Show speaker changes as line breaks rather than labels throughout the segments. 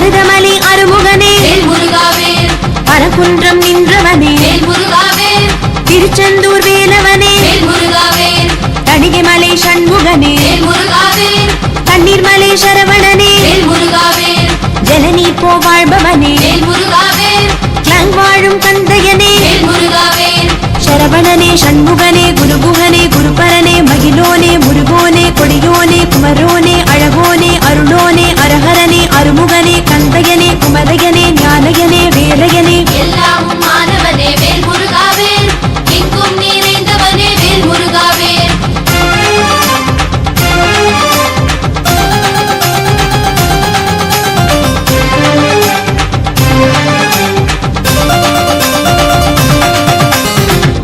மருதமலை அருமுகனே பரகுன்றம் நின்றவனே திருச்செந்தூர் வேலவனே தணிகைமலை சண்முகனே தண்ணீர்மலை சரவணனே ஜனனி போ வாழ்பவனே கிளாங் வாழும் கந்தையனே சரவணனே சண்முகனே குருகுகனே குருபரனே மகிழோனே முருகோனே கொடியோனே குமரோனே அழகோனே அருளோனே அரஹரனே அருமுகனே கந்தையனே குமரையனே ஞானயனே வேலையனே
எல்லாம் மாணவனே வேல் முருகாவே எங்கும் நிறைந்தவனே வேல் முருகாவே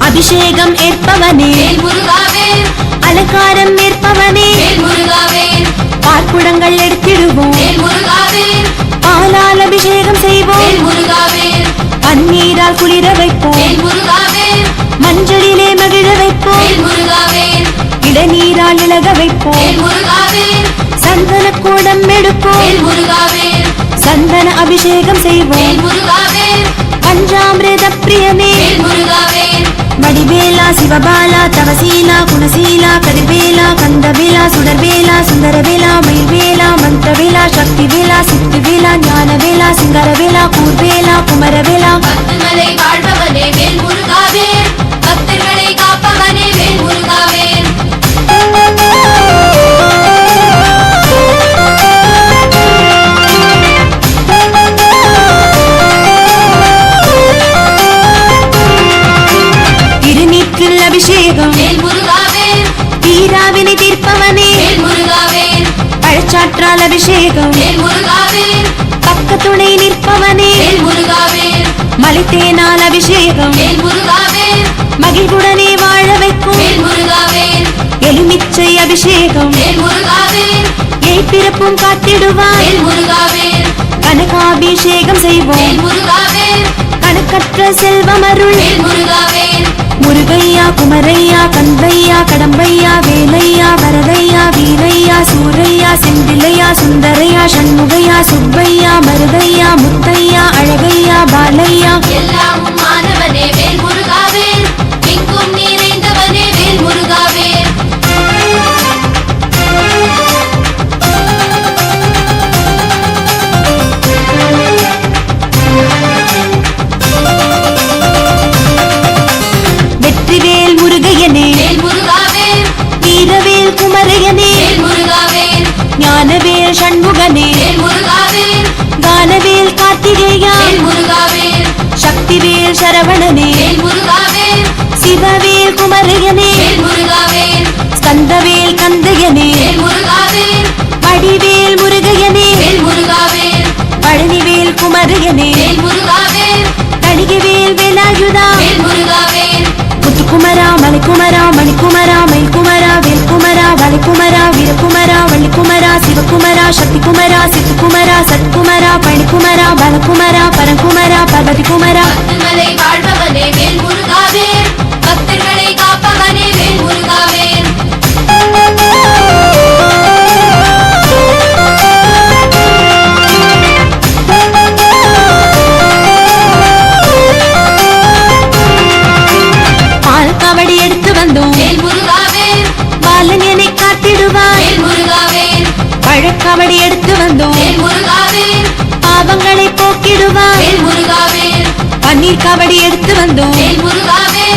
அபிஷேகம் ஏற்பவனே
வேல் முருகாவே
அலங்காரம் ஏற்பவனே
வேல் முருகாவே
பார்க்குடங்கள் எடுத்திடுவோம்
வேல் முருகாவே
பாலால் அபிஷேகம் செய்வோம்
வேல் முருகாவே
பன்னீரால் குளிர வைப்போம்
வேல் முருகாவே
மஞ்சளிலே மகிழ வைப்போம்
வேல் முருகாவே
இளநீரால் இழக வைப்போம்
வேல் முருகாவே
சந்தன கூடம் எடுப்போம்
வேல் முருகாவே
சந்தன அபிஷேகம் செய்வோம்
வேல் முருகாவே
பஞ்சாமிரத பிரியனே
வேல் முருகாவே
வடிவேலா சிவபாலா தவசீலா குணசீலா கதிர்வேலா கந்தவேலா சுடர்வேலா சுந்தரவேலா மயில்வேலா மந்திரவேலா சக்திவேலா சித்திவேலா ஞானவேலா சிங்கரவேலா கூர்வேலா குமரவேலா
பத்துமலை வாழ்பவனே வேல் முருகாவே பக்தர்களை காப்பவனே வேல் முருகாவே
திருநீற்றில் அபிஷேகம்
வேல் முருகாவே
தீராவினை தீர்ப்பவனே
வேல் முருகாவே
பழச்சாற்றால் அபிஷேகம்
வேல் முருகாவே
பக்கத்துணை நிற்பவனே
வேல் முருகாவே
மலைத்தேனால் அபிஷேகம்
வேல் முருகாவே
மகிழ்வுடனே வாழ வைக்கும்
வேல் முருகாவே
எலுமிச்சை அபிஷேகம்
வேல் முருகாவே
ஏய்பிறப்பும் காத்திடுவாய்
வேல் முருகாவே
கனகாபிஷேகம் செய்வோம்
வேல் முருகாவே
கணக்கற்ற செல்வமருள்
வேல் முருகாவே
முருகையா குமரையா கந்தையா கடம்பையா வேலையா வரதையா வீரையா சூரையா செந்திலையா சுந்தரையா சண்முகையா சுப்பையா மருதையா முத்தையா அழகையா பாலையா
எல்லாம் மாணவனே வேல் முருகாவே எங்கும் நிறைந்தவனே வேல் முருகாவே
வெற்றிவேல் முருகையனே
வேல் முருகாவே
வீரவேல் குமரையனே
வேல் முருகாவே
ஞானவேல் சண்முகனே
வேல் முருகாவே
கானவேல் கார்த்திகேயா
வேல் முருகாவே
சக்திவேல் சரவணனே
வேல் முருகாவே
சிவவேல் குமரையனே
வேல் முருகாவே
ஸ்கந்தவேல் கந்தையனே
வேல் முருகாவே
வடிவேல் முருகையனே
வேல் முருகாவே
பழனிவேல் குமரையனே
வேல் முருகாவே
தணிகைவேல் வேலாயுதா
வேல் முருகாவே
முத்துக்குமரா மலைக்குமரா மணிக்குமரா மயில்குமரா வேல்குமரா வளைக்குமரா வீரகுமரா வள்ளிக்குமரா சிவகுமரா சக்திகுமரா சித்துக்குமரா சத்குமரா பணிக்குமரா பலகுமரா பரகுமரா பர்வதிகுமரா
பத்துமலை வாழ்பவனே வேல் முருகாவே பக்தர்களை காப்பவனே வேல் முருகாவே
பால் காவடி எடுத்து வந்தோம்
வேல் முருகாவே
பாலன் என்னை காத்திடுவாய்
வேல் முருகாவே
பழக்காவடி எடுத்து வந்தோம்
வேல் முருகாவே
பாவங்களை போக்கிடுவாய்
வேல் முருகாவே
பன்னீர் காவடி எடுத்து வந்தோம்
வேல் முருகாவே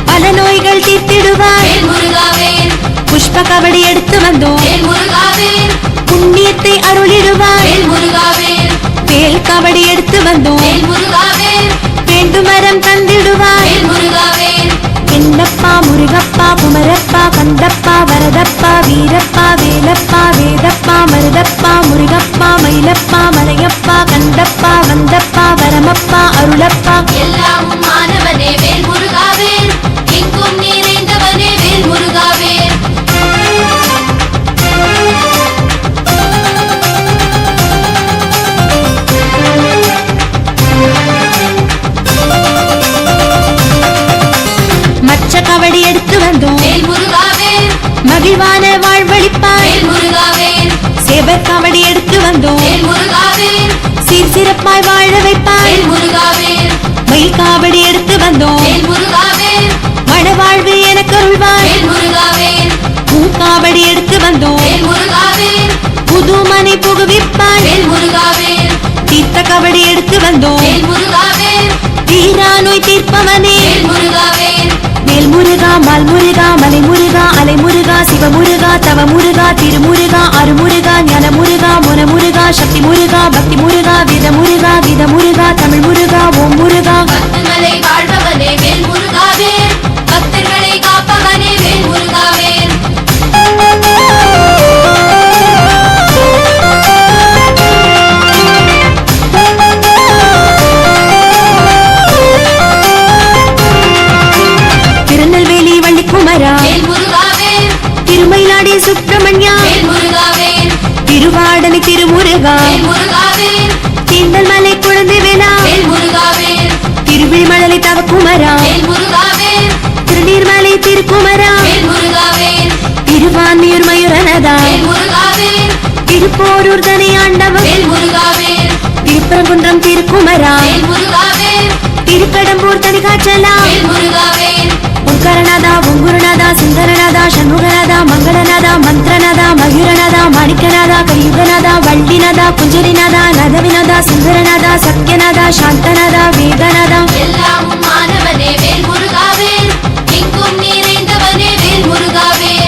பல நோய்கள் தீர்த்திடுவாய்
வேல் முருகாவே
புஷ்ப காவடி எடுத்து வந்தோம்
வேல் முருகாவே
புண்ணியத்தை அருளிடுவாய்
வேல் முருகாவே
வேல் காவடி எடுத்து வந்தோம்
வேல் முருகாவே
வேண்டுமரம் தந்திடுவாய்
வேல் முருகாவே
என்னப்பா முருகப்பா குமரப்பா கந்தப்பா வரதப்பா வீரப்பா வேலப்பா வேதப்பா மருதப்பா முருகப்பா மயிலப்பா மலையப்பா கந்தப்பா வந்தப்பா வரமப்பா அருளப்பா
எல்லாம் மாணவனே வேல் முருகாவே எங்கும் நிறைந்தவனே வேல் முருகாவே
மச்ச கவடி எடுத்து வந்தோம்
வேல் முருகாவே
மகிழ்வான வாழ்வழிப்பாய்
வேல் முருகாவே
சேவர் காவடி எடுத்து வந்தோம்
வேல் முருகாவே
தப்புவிப்பான்
வேல் முருகாவேல்
தீர்த்த கபடி எடுத்து வந்தோம்
வேல் முருகாவேல்
தீரா நோய் தீர்ப்பவனே
வேல் முருகாவேல்
வேல் முருகா மால் முருகா மலை முருகா அலை முருகா சிவ முருகா தவ முருகா திருமுருகா அருமுருகா ஞான முருகா முன முருகா சக்தி முருகா பக்தி முருகா வித முருகா வித முருகா தமிழ் முருகா ஓம் முருகா
பத்துமலை வாழ்பவனே வேல் முருகாவேல் பக்தர்களை காப்பவனே வேல் முருகாவேல்
திருநெல்வேலி வள்ளிக்குமரா
வேல் முருகாவேல்
திருமயிலாடி சுப்பிரமணியா
வேல் முருகாவேல்
திருவாடனை திருமுருகா
வேல் முருகாவேல்
தீண்டல் மலை குழந்தை வேளா
வேல் முருகாவேல்
திருவிழிமலை தவக்குமரா
வேல் முருகாவேல்
திருநீர்மலை திருக்குமரா
வேல் முருகாவேல்
திருவான்மியூர் மயூரனதா
வேல் முருகாவேல்
திருப்போரூர் தனி ஆண்டவன்
வேல் முருகாவேல்
திருப்பரங்குன்றம் திருக்குமரா
வேல் முருகாவேல்
திருக்கடம்பூர் தனிகாச்சலா
வேல் முருகாவேல்
ஓங்காரநாதா ஓங்குருநாதா சுந்தரநாதா சண்முகநாதா மங்களநாதா மந்திரநாதா மயூரநாதா மாணிக்கநாதா கலியுகநாதா வள்ளிநாதா குஞ்சரிநாதா நதவிநாதா சுந்தரநாதா சத்யநாதா சாந்தநாதா வேதநாதா
எல்லாம் மாணவனே வேல் முருகாவேல் எங்கும் நிறைந்தவனே வேல் முருகாவேல்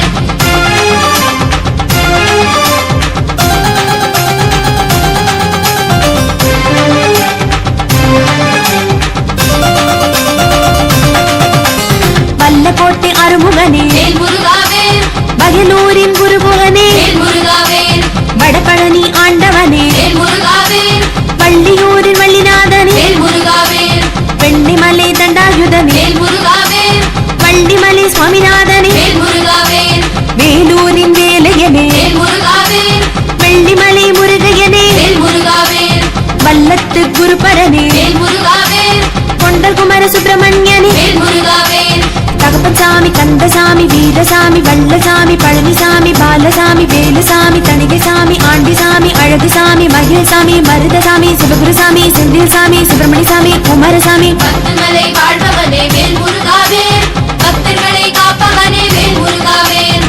வல்லக்கோட்டை அருமுகனே
வேல் முருகாவேல்
வயலூரின் குருபுகனே
வேல் முருகாவேல்
வடபழனி ஆண்டவனே
வேல் முருகாவேல்
வள்ளியூரின் வள்ளிநாதனே
வேல் முருகாவேல்
வெண்ணிமலை தண்டாயுதனே
வேல் முருகாவேல்
வள்ளிமலை சுவாமிநாதனே
வேல் முருகாவேல்
வேலூரின் வேலையனே
வேல் முருகாவேல்
வெள்ளிமலை முருகையனே
வேல் முருகாவேல்
வல்லத்து குருபரனே
வேல் முருகாவேல்
கொண்டல் குமர சுப்பிரமணியனே
வேல் முருகாவேல்
தகப்பசாமி கந்தசாமி வீரசாமி வல்லசாமி பழனிசாமி பாலசாமி வேலுசாமி தணிகைசாமி ஆண்டிசாமி அழகுசாமி மகிழ்சாமி மருதசாமி சிவகுருசாமி செந்தில்சாமி சுப்பிரமணியசாமி குமாரசாமி
பத்துமலை வாழ்பவனே வேல் முருகாவேல் பக்தர்களை காப்பவனே வேல் முருகாவேல்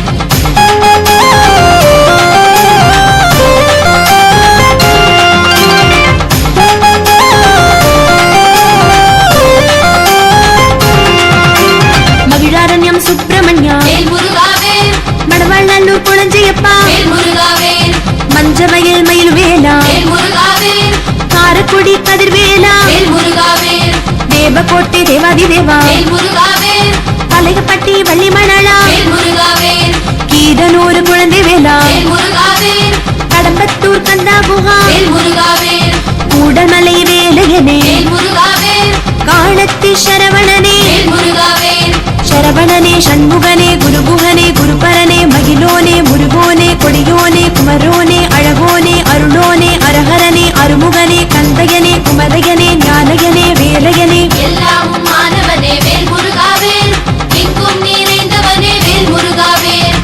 மகிழாரண்யம் சுப்பிரமணியா
வேல் முருகாவேல்
மடவாழ்நல்லூர் குளஞ்சியப்பா
வேல் முருகாவேல்
மஞ்சமயில் மயில் வேலா
வேல் முருகாவேல்
காரக்குடி கதிர்வேலா
வேல் முருகாவேல்
தேவக்கோட்டை தேவாதி தேவா
வேல் முருகாவேல்
பலகப்பட்டி வள்ளிமணலா
வேல் முருகாவேல்
கீதனூர் குழந்தை வேலா
வேல் முருகாவேல்
கடம்பத்தூர் கந்தா குஹா
வேல் முருகாவேல்
கூடமலை வேலையனே
வேல் முருகாவேல்
காணத்தி சரவணனே
வேல் முருகாவேல்
சரவணனே சண்முகனே குருகுகனே குருபரனே மகிழோனே முருகோனே கொடியோனே குமரோனே அழகோனே அருளோனே அரஹரனே அருமுகனே கந்தையனே குமரையனே ஞானயனே வேலையனே
எல்லாம் மாணவனே வேல் முருகாவேல் எங்கும் நிறைந்தவனே வேல் முருகாவேல்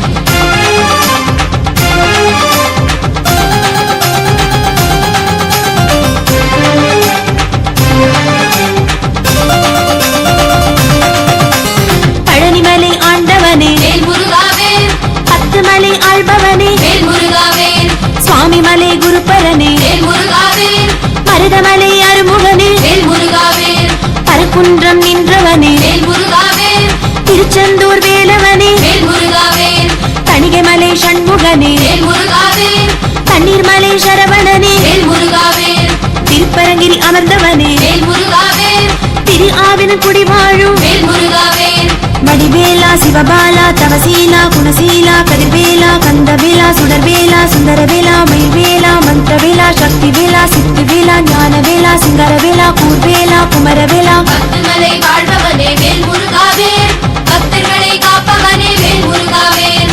பழனிமலை ஆண்டவனே
வேல் முருகாவேல்
பத்துமலை ஆள்பவனே
வேல் முருகாவேல்
சுவாமிமலை குருபரனே
வேல் முருகாவேல்
மருதமலை அருமுகனே
வேல் முருகாவேல்
பரக்குன்றம் நின்றவனே
வேல் முருகாவேல்
திருச்செந்தூர் வேலவனே
வேல் முருகாவேல்
தணிகைமலை சண்முகனே
வேல் முருகாவேல்
தண்ணீர்மலை சரவணனே
வேல் முருகாவேல்
திருப்பரங்கில் அமர்ந்தவனே
வேல் முருகாவேல்
திரு ஆவின குடி வாழும்
வேல் முருகாவேல்
வடிவேலா சிவபாலா தவசீலா குணசீலா கதிர்வேலா கந்தவேலா சுடர்வேலா சுந்தரவேலா மயில்வேலா மந்திரவேலா சக்திவேலா சித்திவேலா ஞானவேலா சிங்கரவேலா கூர்வேலா குமரவேலா
பத்துமலை வாழ்பவனே வேல் முருகாவேல் பக்தர்களை காப்பவனே வேல் முருகாவேல்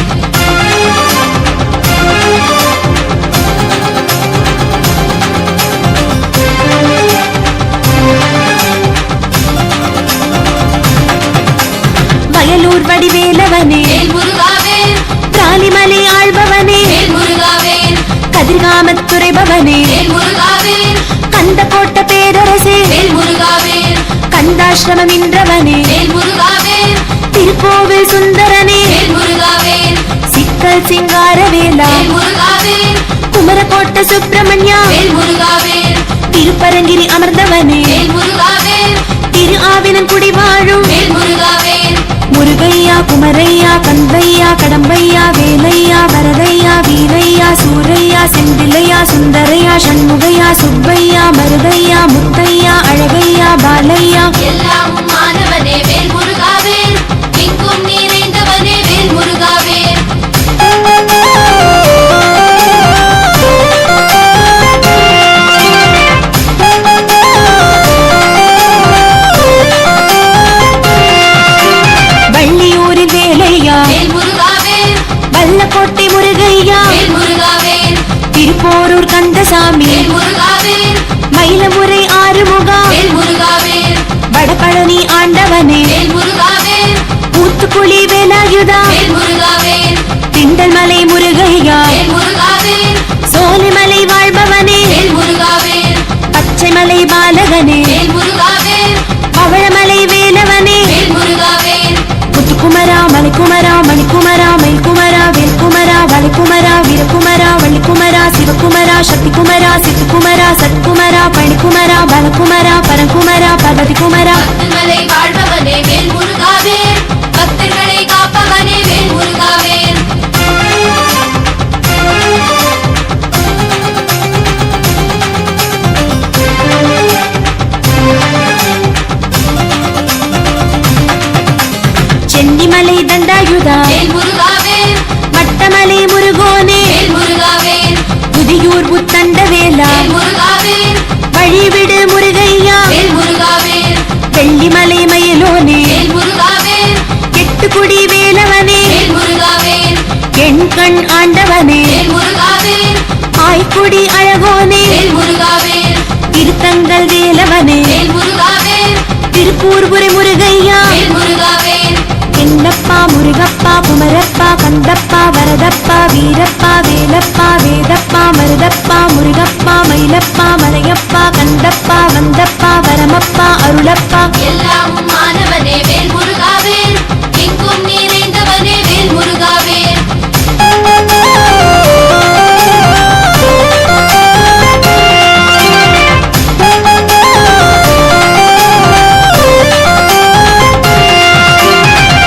வயலூர் வடிவேலவனே
வேல் முருகாவேல்
பிராலிமலை ஆள்பவனே
வேல் முருகாவேல்
கதிர்காமத்துறைபவனே
வேல் முருகாவேல்
கந்தக்கோட்ட பேரரசே
வேல் முருகாவேல்
கந்தாசிரமம் இன்றவனே
வேல் முருகாவேல்
திருக்கோவில் சுந்தரனே
வேல் முருகாவேல்
சிக்கல் சிங்காரவேலா
வேல் முருகாவேல்
குமரகோட்ட சுப்பிரமணியா
வேல் முருகாவேல்
திருப்பரங்கிரி அமர்ந்தவனே
வேல் முருகாவேல்
திரு ஆவினன் குடி வாழும்
வேல் முருகாவேல்
முருகையா குமரையா கந்தையா கடம்பையா வேலையா வரதையா வீரையா சூரையா செந்திலையா சுந்தரையா சண்முகையா சுப்பையா மருதையா முத்தையா அழகையா பாலையா
எல்லாம் மாணவனே வேல் முருகாவேல் எங்கும் நிறைந்தவனே வேல் முருகாவேல்
வள்ளியூரில் வேலையா
வேல் முருகாவேல்
வல்லக்கோட்டை முருகையா
வேல் முருகாவேல்
திருப்போரூர் கந்தசாமி
வேல் முருகாவேல்
மயிலமுறை ஆறுமுகா
வேல் முருகாவேல்
வடபழனி ஆண்டவனே
வேல் முருகாவேல்
ஊத்துக்குழி வேலாயுதா
வேல் முருகாவேல்
திண்டல் மலை முருகையா
வேல் முருகாவேல்
சோலைமலை வாழ்பவனே
வேல் முருகாவேல்
பச்சைமலை பாலகனே
வேல் முருகாவேல்
பவழமலை வேலவனே
வேல் முருகாவேல்
முத்துக்குமரா மலைக்குமரா மணிக்குமரா மயில்குமரா வேல்குமரா வளைக்குமரா வீரகுமரா வள்ளிக்குமரா சிவகுமரா சக்திகுமரா சித்துக்குமரா சத்குமரா பணிக்குமரா பலகுமரா பரகுமரா பகதிகுமரா
பத்துமலை வாழ்பவனே வேல் முருகாவேல் பக்தர்களை காப்பவனே வேல் முருகாவேல்
சென்னிமலை தண்டாயுதா
வேல் முருகாவேல்
மட்டமலை முருகோனே
வேல் முருகாவேல்
புதியூர் புத்தண்ட வேலா
வேல் முருகாவேல்
வழிவிடு முருகையா
வேல் முருகாவேல்
வெள்ளிமலை மயிலோனே
வேல் முருகாவேல்
எட்டுக்குடி வேலவனே
வேல் முருகாவேல்
என் கண் ஆண்டவனே
வேல் முருகாவேல்
ஆய்க்குடி அழகோனே
வேல் முருகாவேல்
திருத்தங்கள் வேலவனே
வேல் முருகாவேல்
திருப்பூர்புரை முருகையா
வேல் முருகாவேல்
என்னப்பா முருகப்பா குமரப்பா கந்தப்பா வரதப்பா வீரப்பா வேலப்பா வேதப்பா மருதப்பா முருகப்பா மயிலப்பா மலையப்பா கந்தப்பா வந்தப்பா வரமப்பா அருளப்பா
எல்லாம் மாணவனே வேல் முருகாவேல் எங்கும் நிறைந்தவனே வேல் முருகாவேல்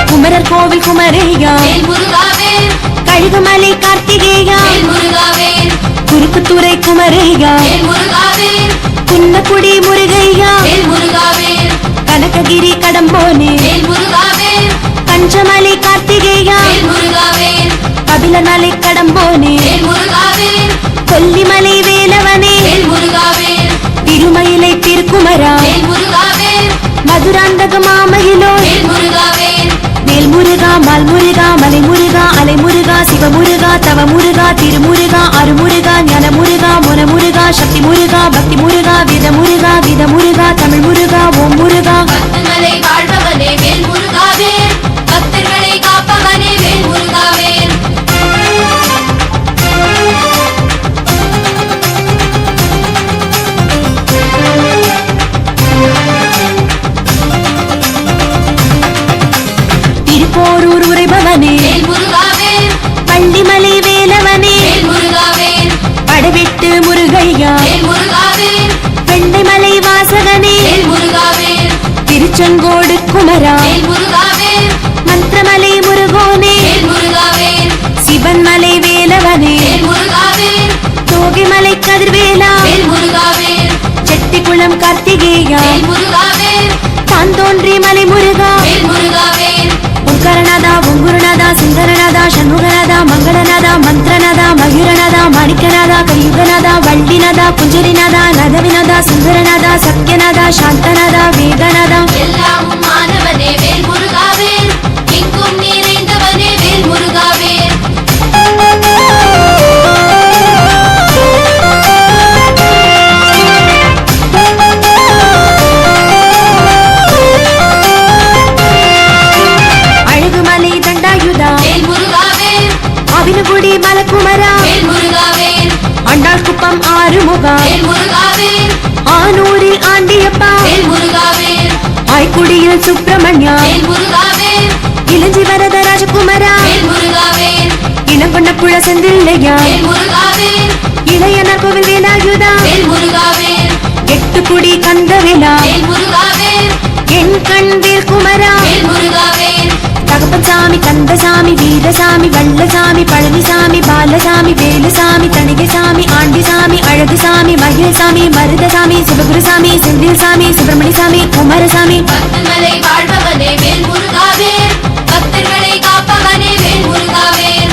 குமரர் கோவில் குமரேயா
வேல் முருகாவேல்
கழுகுமலை கார்த்திகேயா
வேல் முருகாவேல்
குறுக்குத்துறை குமரேயா
வேல் முருகாவேல்
குன்னக்குடி முருகையா
வேல் முருகாவேல்
கனககிரி கடம்போனே
வேல் முருகாவேல்
கஞ்சமலை கார்த்திகேயா
வேல் முருகாவேல்
கபிலமலை கடம்போனே
வேல் முருகாவேல்
கொல்லிமலை வேலவனே
வேல் முருகாவேல்
திருமயிலை திருக்குமரா
வேல் முருகாவேல்
மதுராந்தக மாமகிலோ
வேல் முருகாவேல்
வேல் முருகா மால் முருகா மலை முருகா அலை முருகா சிவமுருகா தவ முருகா திருமுருகா அருமுருகா ஞான முருகா முன முருகா சக்தி முருகா பக்தி முருகா வித முருகா வித முருகா தமிழ் முருகா ஓம் முருகா
பத்துமலை வாழ்பவனே வேல் முருகாவேல் பக்தர்களை காப்பவனே வேல் முருகாவேல்
திருப்போரூர் உரைபவனே
வேல் முருகாவேல்
பள்ளிமலை வேலவனே
வேல் முருகாவேல்
படவெட்டு முருகையா
வேல் முருகாவேல்
வெண்டைமலை வாசகனே
வேல் முருகாவேல்
திருச்செங்கோடு குமரா
வேல் முருகாவேல்
மந்திரமலை முருகோனே
வேல் முருகாவேல்
சிவன்மலை வேலவனே
வேல் முருகாவேல்
தோகைமலை கதிர்வேலா
வேல் முருகாவேல்
செட்டிக்குளம் கார்த்திகேயா
வேல் முருகாவேல்
தாந்தோன்றி மலை முருகா
வேல் முருகாவேல்
ஓங்காரநாதா ஓங்குருநாதா சுந்தரநாதா சண்முகநாதா மங்களநாதா மந்திரநாதா மயூரநாதா மாணிக்கநாதா கலியுகநாதா வள்ளிநாதா குஞ்சரிநாதா நதவிநாதா சுந்தரநாதா சத்யநாதா சாந்தநாதா வேதநாதா
எல்லாம் மாணவனே வேல் முருகாவேல் எங்கும் நிறைந்தவனே வேல் முருகாவேல்
அழகுமலை தண்டாயுதா
வேல் முருகாவேல்
அவினகுடி மலக்குமரா
வேல் முருகாவேல்
அண்டாள் குப்பம் ஆறுமுகா
வேல் முருகாவேல்
ஆனூரில் ஆண்டியப்பா
வேல் முருகாவேல்
ஆய்க்குடியில் சுப்பிரமணியா
வேல் முருகாவேல்
இளஞ்சி வரத ராஜகுமரா
வேல் முருகாவேல்
இனங்கொண்ட புழ செந்தில்லையா
வேல் முருகாவேல்
இளையனார் கோவில் வேலாயுதா
வேல் முருகாவேல்
எட்டுக்குடி கந்தவேலா
வேல் முருகாவேல்
என் கண் வேல் குமரா
வேல் முருகாவேல்
தகப்பசாமி கந்தசாமி வீரசாமி வல்லசாமி பழனிசாமி பாலசாமி வேலுசாமி தணிகைசாமி ஆண்டிசாமி அழகுசாமி மகிழ்சாமி மருதசாமி சிவகுருசாமி செந்தில்சாமி சுப்பிரமணியசாமி குமாரசாமி
பக்தமலை வாழ்பவனே வேல் முருகாவேல் பக்தர்களை காப்பவனே வேல் முருகாவேல்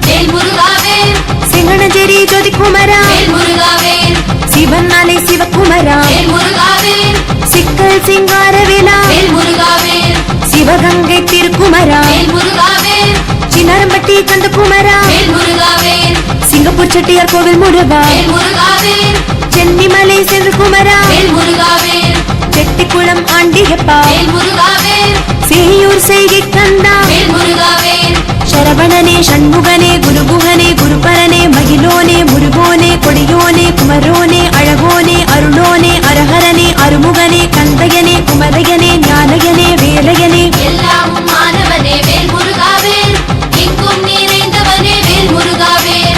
வேல் முருகாவேல்
சிங்கணஞ்சேரி ஜோதி குமரா
வேல் முருகாவேல்
சிவன் அலை சிவகுமரா
வேல் முருகாவேல்
சிக்கல் சிங்காரவேலா
வேல் முருகாவேல்
சிவகங்கை திருக்குமரா
வேல் முருகாவேல்
சின்னாரம்பட்டி கந்தகுமரா
வேல் முருகாவேல்
சிங்கப்பூர் செட்டியார் கோவில் முருகா
வேல் முருகாவேல்
சென்னிமலை செல்குமரா
வேல் முருகாவேல்
செட்டிக்குளம் ஆண்டியப்பா
வேல் முருகாவேல்
சேயூர் செய்கை கந்தா
வேல் முருகாவேல்
சரவணனே சண்முகனே குருகுகனே குருபரனே மகிழோனே முருகோனே கொடியோனே குமரோனே அழகோனே அருளோனே அரஹரனே அருமுகனே கந்தையனே குமரையனே ஞானயனே வேலையனே
எல்லாம் மாணவனே வேல் முருகாவேல் எங்கும் நிறைந்தவனே வேல் முருகாவேல்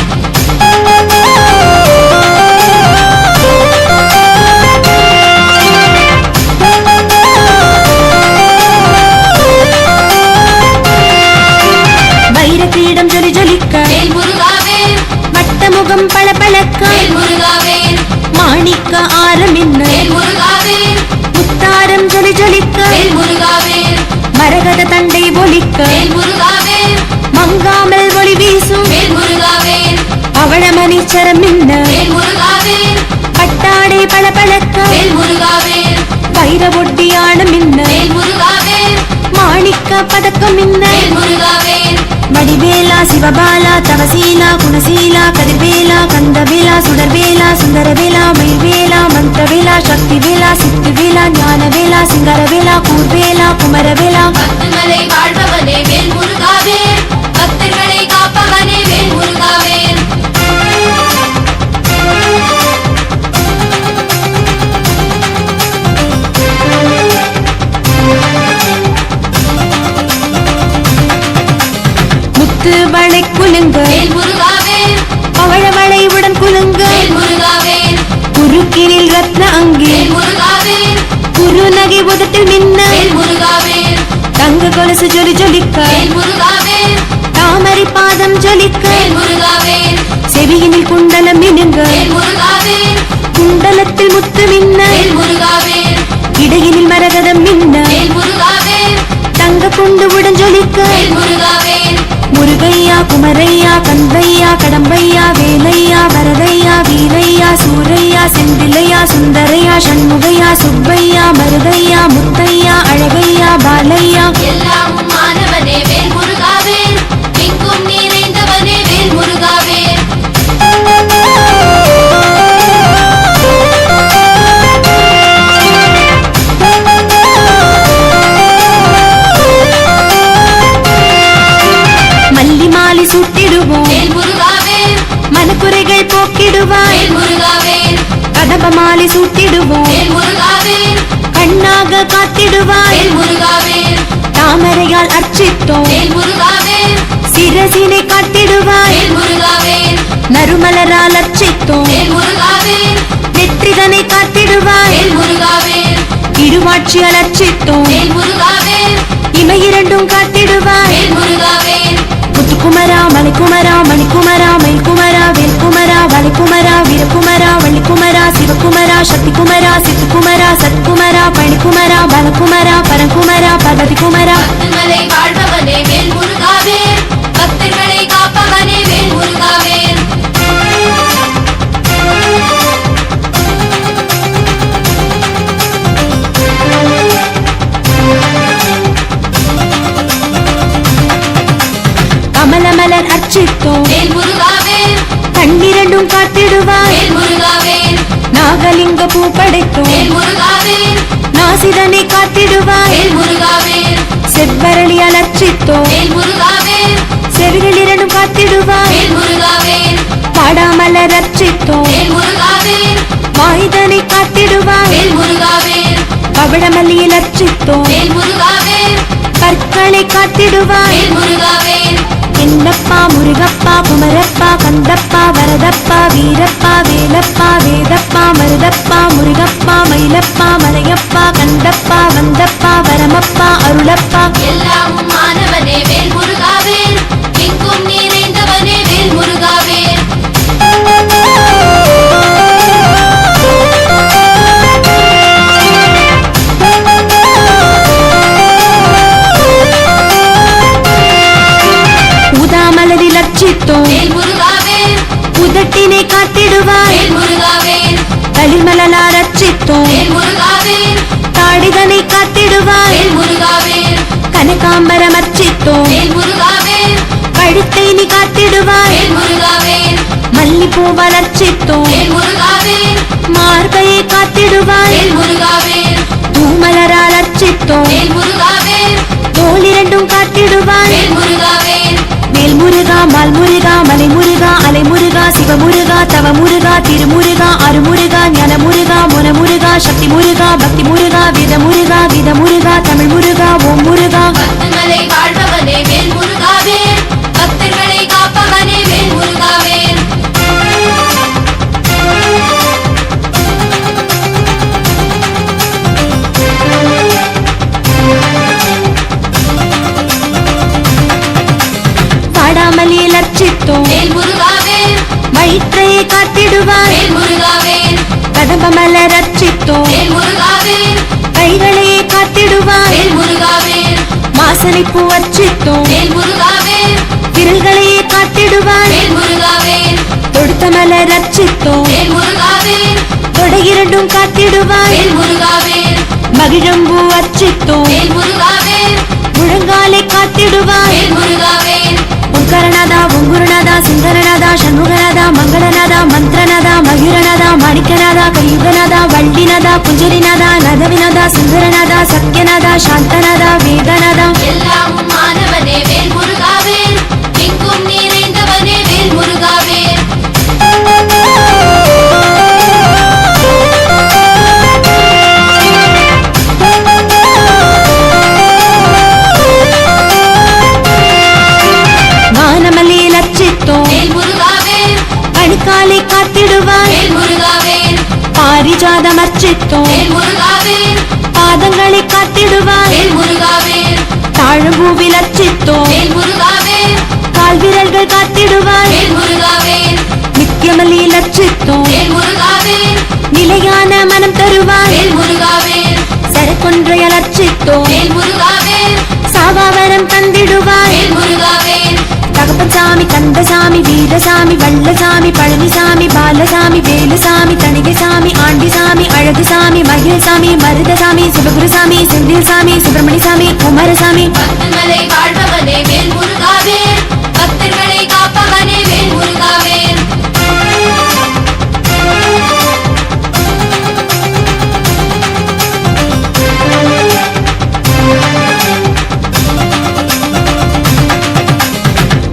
வைரக்கிரீடம் ஜொலி ஜொலிக்க
வேல் முருகாவேல்
வட்டமுகம் பளபளக்க
வேல் முருகாவேல்
மாணிக்க ஆரமின்ன
வேல் முருகாவேல்
முத்தாரம் ஜொலி ஜொலிக்க
வேல் முருகாவேல்
மரகத தண்டை ஒலிக்க
வேல் முருகாவேல்
மங்காமல் ஒளி வீசும்
வேல் முருகாவேல்
அவளமணிச்சரம் மின்ன
வேல் முருகாவேல்
பட்டாடை பளபளக்க
வேல் முருகாவேல்
வைர ஒட்டியான மின்ன
வேல் முருகாவேல்
மாணிக்க பதக்கம் மின்ன
வேல் முருகாவேல்
வடிவேலா சிவபாலா தவசீலா குணசீலா கதிர்வேலா கந்தவேலா சுடர்வேலா சுந்தரவேலா மயில்வேலா மந்திரவேலா சக்திவேலா சித்துவேலா ஞானவேலா சிங்கரவேலா கூர்வேலா குமரவேலா
பக்தமலை வாழ்பவனே வேல் முருகாவேல் பக்தர்களை காப்பவனே வேல் முருகாவேல்
முத்து வளை குலுங்க
வேல் முருகாவேல்
பவழ வளை உடன் குலுங்க
வேல் முருகாவேல்
குறுக்கினில் ரத்ன அங்கே
வேல் முருகாவேல்
குறுநகை உதட்டில் மின்ன
வேல் முருகாவேல்
தங்க கொலுசு ஜொலி ஜொலிக்க
வேல் முருகாவேல்
தாமரை பாதம் ஜொலிக்க
வேல் முருகாவேல்
செவியினில் குண்டலம் மினுங்க
வேல் முருகாவேல்
குண்டலத்தில் முத்து மின்ன
வேல் முருகாவேல்
இடையினில் மரகதம் மின்ன
வேல் முருகாவேல்
தங்க குண்டு உடன் ஜொலிக்க
வேல் முருகாவேல்
முருகையா குமரையா கந்தையா கடம்பையா வேலையா வரதையா வீரையா சூரையா செந்திலையா சுந்தரையா சண்முகையா சுப்பையா மருதையா முத்தையா அழகையா பாலையா
எல்லாம் மாணவனே வேல் முருகாவேல் எங்கும் நிறைந்தவனே வேல் முருகாவேல்
மல்லி மாலை சூட்டிடுவோம்
வேல் முருகாவேல்
மனக்குறைகள் போக்கிடுவாய்
வேல் முருகாவேல்
கதம்ப மாலை சூட்டிடுவோம்
வேல் முருகாவேல்
கண்ணாக காத்திடுவாய்
வேல் முருகாவேல்
தாமரையால் அர்ச்சித்தோம்
வேல் முருகாவேல்
சிரசினை காட்டிடுவாய்
வேல் முருகாவேல்
நறுமலரால் அர்ச்சித்தோம்
வேல் முருகாவேல்
நெற்றிதனை காத்திடுவாய்
வேல் முருகாவேல்
இருவாட்சியால் அர்ச்சித்தோம்
வேல் முருகாவேல்
இமை இரண்டும் காத்திடுவாய்
வேல் முருகாவேல்
முத்துக்குமரா மலைக்குமரா மணிக்குமரா மயில்குமரா வேல்குமரா வலைக்குமரா வீரகுமரா வள்ளிக்குமரா சிவகுமரா சக்திகுமரா சித்துக்குமரா சத்குமரா பழனிக்குமரா பலகுமரா பரகுமரா பர்வதிக்குமரா
பக்தமலை வாழ்பவனே வேல் முருகாவேல் பக்தர்களை காப்பவனே வேல் முருகாவேல்
கமலமலர் அர்ச்சித்தோம்
வேல் முருகாவேல்
கண்ணிரண்டும் காத்திடுவாய்
வேல் முருகாவேல்
நாகலிங்க பூ படைத்தோம்
வேல் முருகாவேல்
நாசிதனை காத்திடுவாய்
வேல் முருகாவேல்
செவ்வரளியால் அர்ச்சித்தோம்
வேல் முருகாவேல்
செவிகள் இரண்டும் காத்திடுவாய்
வேல் முருகாவேல்
பாடாமலர் அர்ச்சித்தோம்
வேல் முருகாவேல்
வாய்தனை காத்திடுவாய்
வேல் முருகாவேல்
பவழமல்லியில் அர்ச்சித்தோம்
வேல் முருகாவேல்
கற்களை காத்திடுவாய்
வேல் முருகாவேல்
என்னப்பா முருகப்பா குமரப்பா கந்தப்பா வரதப்பா வீரப்பா வேலப்பா வேதப்பா மருதப்பா முருகப்பா மயிலப்பா மலையப்பா கந்தப்பா வந்தப்பா வரமப்பா அருளப்பா
எல்லாம் மாணவனே வேல் முருகாவேல் எங்கும் நிறைந்தவனே வேல் முருகாவேல்
உதாமலரில் அர்ச்சித்தோம்
வேல் முருகாவேல்
உதட்டினை காத்திடுவாய்
வேல் முருகாவேல்
தளிர்மலரார் அர்ச்சித்தோம்
வேல் முருகாவேல்
தாடிதனை காத்திடுவாய்
வேல் முருகாவேல்
கனகாம்பரம் அர்ச்சித்தோம்
வேல் முருகாவேல்
கழுத்தை நீ காத்திடுவாய்
வேல் முருகாவேல்
மல்லிப்பூவால் அர்ச்சித்தோம்
வேல் முருகாவேல்
மார்பையை காத்திடுவாய்
வேல் முருகாவேல்
தூமலரால் அர்ச்சித்தோம்
வேல் முருகாவேல்
தோளிரண்டும் காத்திடுவாய்
வேல் முருகாவேல்
வேல் முருகா மால் முருகா மலை முருகா அலை முருகா சிவமுருகா தவ முருகா திருமுருகா அருமுருகா ஞான முருகா முன முருகா சக்தி முருகா பக்தி முருகா வித முருகா வித முருகா தமிழ் முருகா ஓம் முருகா
பத்துமலை வாழ்பவனே வேல் முருகாவேல் பக்தர்களை காப்பவனே வேல் முருகாவேல்
பாடாமலில் அர்ச்சித்தோம்
வேல் முருகாவேல்
வயிற்றையை காத்திடுவாய்
வேல் முருகாவேல்
கதம்ப மலர் அர்ச்சித்தோம்
வேல் முருகாவேல்
கைகளையே காத்திடுவாய்
வேல் முருகாவேல்
வாசனை பூ அர்ச்சித்தோம்
வேல் முருகாவேல்
விரல்களையே காத்திடுவாய்
வேல் முருகாவேல்
தொடுத்த மலர் அர்ச்சித்தோம்
வேல் முருகாவேல்
தொடையிரண்டும் காத்திடுவாய்
வேல் முருகாவேல்
மகிழம்பூ அர்ச்சித்தோம்
வேல் முருகாவேல்
முழங்காலை காத்திடுவாய்
வேல் முருகாவேல்
ஓங்காரநாதா ஓங்குருநாதா சுந்தரநாதா சண்முகநாதா மங்களநாதா மந்திரநாதா மயூரநாதா மாணிக்கநாதா கலியுகநாதா வள்ளிநாதா குஞ்சரிநாதா நதவிநாதா சுந்தரநாதா சத்யநாதா சாந்தநாதா வேதநாதா
எல்லாம் மாணவனே வேல் முருகாவேல் எங்கும் நிறைந்தவனே வேல் முருகாவேல்
வானமல்லியில் அர்ச்சித்தோம்
வேல் முருகாவேல்
கணுக்காலை காத்திடுவாய்
வேல் முருகாவேல்
பாரிஜாதம் அர்ச்சித்தோம்
வேல் முருகாவேல்
பாதங்களை காத்திடுவாய்
வேல் முருகாவேல்
தாழம்பூவில் அர்ச்சித்தோம்
வேல் முருகாவேல்
கால் விரல்கள் காத்திடுவாய்
வேல் முருகாவேல்
நித்தியமல்லியில் அர்ச்சித்தோம்
வேல் முருகாவேல்
நிலையான மனம் தருவாய்
வேல் முருகாவேல்
சரக்கொன்றையால் அர்ச்சித்தோம்
வேல் முருகாவேல்
சாவாவரம் தந்திடுவாய்
வேல் முருகாவேல்
தகப்பசாமி கந்தசாமி வீரசாமி வல்லசாமி பழனிசாமி பாலசாமி வேலுசாமி தணிகைசாமி ஆண்டிசாமி அழகுசாமி மகிழ்சாமி மருதசாமி சிவகுருசாமி செந்தில்சாமி சுப்பிரமணியசாமி குமாரசாமி
பத்துமலை வாழ்பவனே வேல் முருகாவேல் பக்தர்களை காப்பவனே வேல் முருகாவேல்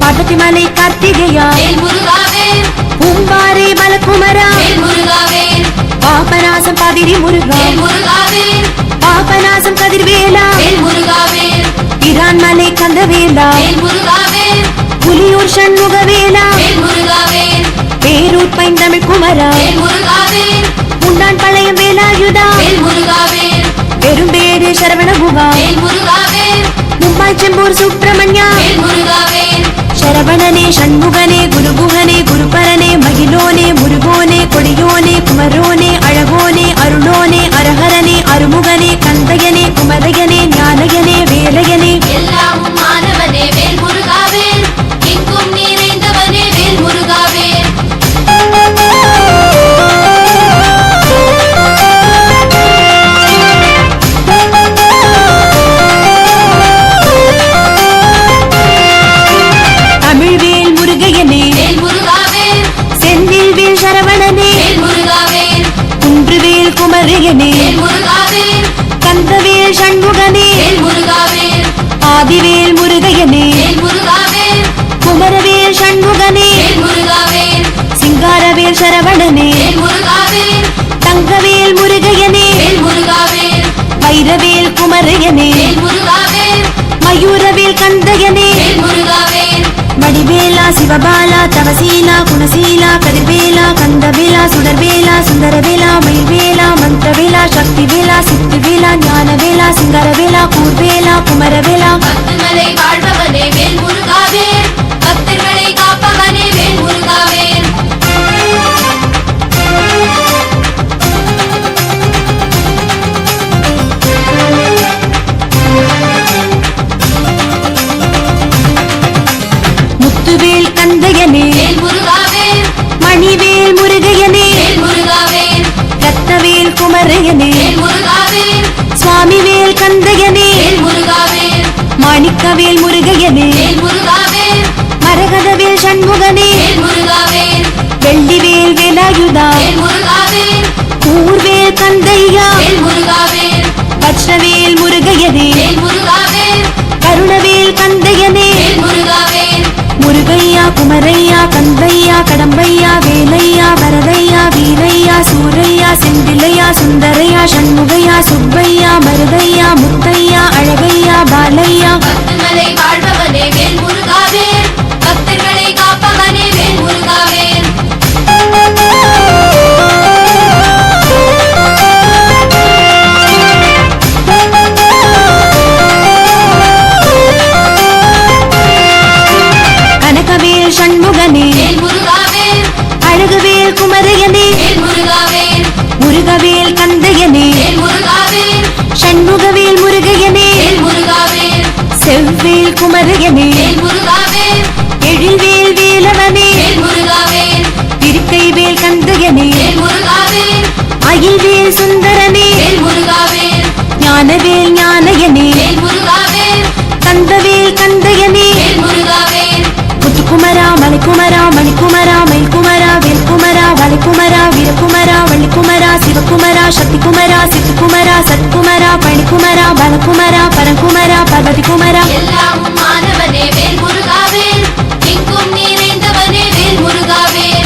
பார்வதிமலை கார்த்திகையா
வேல் முருகாவேல்
பூம்பாறை பலகுமரா
வேல் முருகாவேல்
பாபநாசம் பதிரி முருகா
வேல் முருகாவேல்
பாபநாசம் கதிர்வேலா
வேல் முருகாவேல்
பிரான்மலை கந்தவேலா
வேல் முருகாவேல்
புலியூர் சண்முகவேலா
வேல் முருகாவேல்
பேரூர் பைந்தமிழ் குமரா
வேல் முருகாவேல்
முண்டான் பழையம் வேலாயுதா
வேல் முருகாவேல்
பெரும்பேடு சரவணகுவா
வேல் முருகாவேல்
மும்பை செம்பூர் சுப்பிரமணியா
வேல் முருகாவேல்
சரவணனே சண்முகனே குருகுகனே குருபரனே மகிழோனே முருகோனே கொடியோனே குமரோனே அழகோனே அருளோனே அரஹரனே அருமுகனே கந்தையனே குமரையனே ஞானயனே வேலையனே
எல்லாம் மாணவனே வேல் முருகாவேல் எங்கும் நிறைந்தவனே வேல் முருகாவேல்
தமிழ்வேல் முருகையனே
வேல் முருகாவேல்
செந்தில்வேல் சரவணனே
வேல் முருகாவேல்
வைரவேல் குமரையனே
வேல் முருகாவேல்
மயூரவேல் கந்தையனே
வேல் முருகாவேல்
வடிவேலா சிவபாலா தவசீலா குணசீலா கதிர்வேலா கந்தவேலா சுடர்வேலா சுந்தரவேலா மயில்வேலா மந்திரவேலா சக்திவேலா சித்திவேலா ஞானவேலா சிங்கரவேலா கூர்வேலா குமரவேலா
பத்துமலை வாழ்பவனே வேல் முருகாவேல் பக்தர்களை காப்பவனே வேல் முருகாவேல்
முத்துவேல் கந்தையனே
வேல் முருகாவேல்
மணிவேல் முருகையனே
வேல் முருகாவேல்
ரத்தவேல் குமரையனே
வேல் முருகாவேல்
சுவாமிவேல் கந்தையனே
வேல் முருகாவேல்
மாணிக்கவேல் முருகையனே
வேல் முருகாவேல்
மரகதவேல் சண்முகனே
வேல் முருகாவேல்
வெள்ளிவேல் வேலாயுதா
வேல் முருகாவேல்
கூர்வேல் கந்தையா
வேல் முருகாவேல்
வஜ்ரவேல் முருகையனே
வேல் முருகாவேல்
கருணவேல் கந்தையனே
வேல் முருகாவேல்
முருகையா குமரையா கந்தையா கடம்பையா வேலையா வரதையா வீரையா சூரையா செந்திலையா சுந்தரையா சண்முகையா சுப்பையா மருதையா முத்தையா அழகையா பாலையா
பத்துமலை வாழ்பவனே வேல் முருகாவேல் பக்தர்களை காப்பவனே வேல் முருகாவேல்
கனகவேல் சண்முகனே
வேல் முருகாவேல்
அழகுவேல் குமரையனே
வேல் முருகாவேல்
முருகவேல் கந்தையனே
வேல் முருகாவேல்
சண்முகவேல் முருகையனே
வேல் முருகாவேல்
செவ்வேல் குமரையனே
வேல் முருகாவேல்
எழில்வேல் வேலவனே
வேல் முருகாவேல்
திருக்கைவேல் கந்தையனே
வேல் முருகாவேல்
அயில்வேல் சுந்தரனே
வேல் முருகாவேல்
ஞானவேல் ஞானயனே
வேல் முருகாவேல்
கந்தவேல் கந்தையனே
வேல் முருகாவேல்
முத்துக்குமரா மலைக்குமரா மணிக்குமரா மயில்குமரா வேல்குமரா வளைக்குமரா வீரகுமரா வள்ளிக்குமரா சிவகுமரா சக்திகுமரா சித்துக்குமரா சத்குமரா பணிக்குமரா பலகுமரா பரகுமரா பர்வதிகுமரா
எல்லாம் மாணவனே வேல் முருகாவேல் எங்கும் நிறைந்தவனே வேல் முருகாவேல்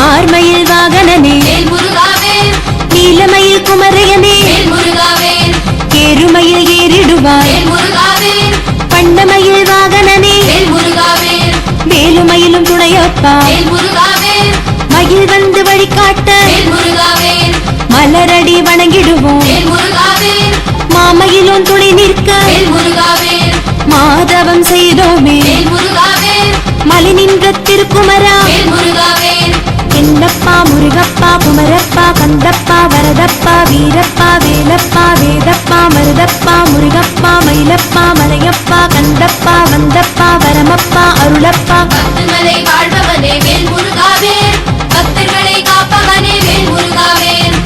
ஆர்மயில் வாகனனே
வேல் முருகாவேல்
நீலமயில் குமரையனே
வேல் முருகாவேல்
ஏறுமயில் ஏறிடுவாய்
வேல் முருகாவேல்
பண்டமயில் வாகனனே
வேல் முருகாவேல்
வேலுமயிலும் துணையப்பா
வேல் முருகாவேல்
மயில் வந்து வழிகாட்ட
வேல் முருகாவேல்
மலரடி வணங்கிடுவோம்
வேல் முருகாவேல்
மாமயிலும் துணை நிற்க
வேல் முருகாவேல்
மாதவம் செய்தோமே
வேல் முருகாவேல்
மலை நின்ற திருக்குமரா
வேல் முருகாவேல்
என்னப்பா முருகப்பா குமரப்பா கந்தப்பா வரதப்பா வீரப்பா வேலப்பா வேதப்பா மருதப்பா முருகப்பா மயிலப்பா மலையப்பா கந்தப்பா வந்தப்பா வரமப்பா அருளப்பா
பத்துமலை வாழ்பவனே வேல் முருகாவேல் பக்தர்களை காப்பவனே வேல் முருகாவேல்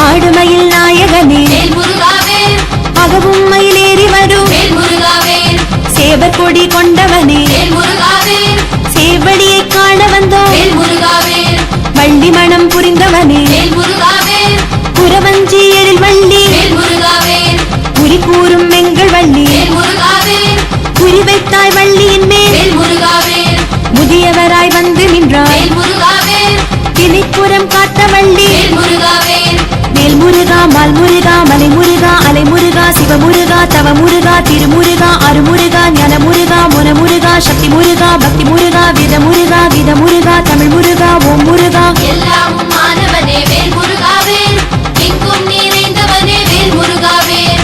ஆடுமயில் நாயகனே
வேல் முருகாவேல்
அகவும் மயிலேறி வரும்
வேல் முருகாவேல்
சேவர் கொடி கொண்டவனே
வேல் முருகாவேல்
சேவடியை காண வந்தோம்
வேல் முருகாவேல்
வள்ளி மனம் புரிந்தவனே
வேல் முருகாவேல்
புறவஞ்சி எழில் வள்ளி
வேல் முருகாவேல்
குறி கூறும் எங்கள் வள்ளி
வேல் முருகாவேல்
குறி வைத்தாய் வள்ளியின் மேல்
வேல் முருகாவேல்
முதியவராய் வந்து நின்றாய்
வேல் முருகாவேல்
திணைப்புறம் காத்த வள்ளி
வேல் முருகாவேல்
வேல் முருகா மால் முருகா மலை முருகா அலை முருகா சிவமுருகா தவ முருகா திருமுருகா அருமுருகா ஞான முருகா முன முருகா சக்தி முருகா பக்தி முருகா வித முருகா வித முருகா தமிழ் முருகா ஓம் முருகா
எல்லாம் மாணவனே வேல் முருகாவேல் எங்கும் நிறைந்தவனே வேல் முருகாவேல்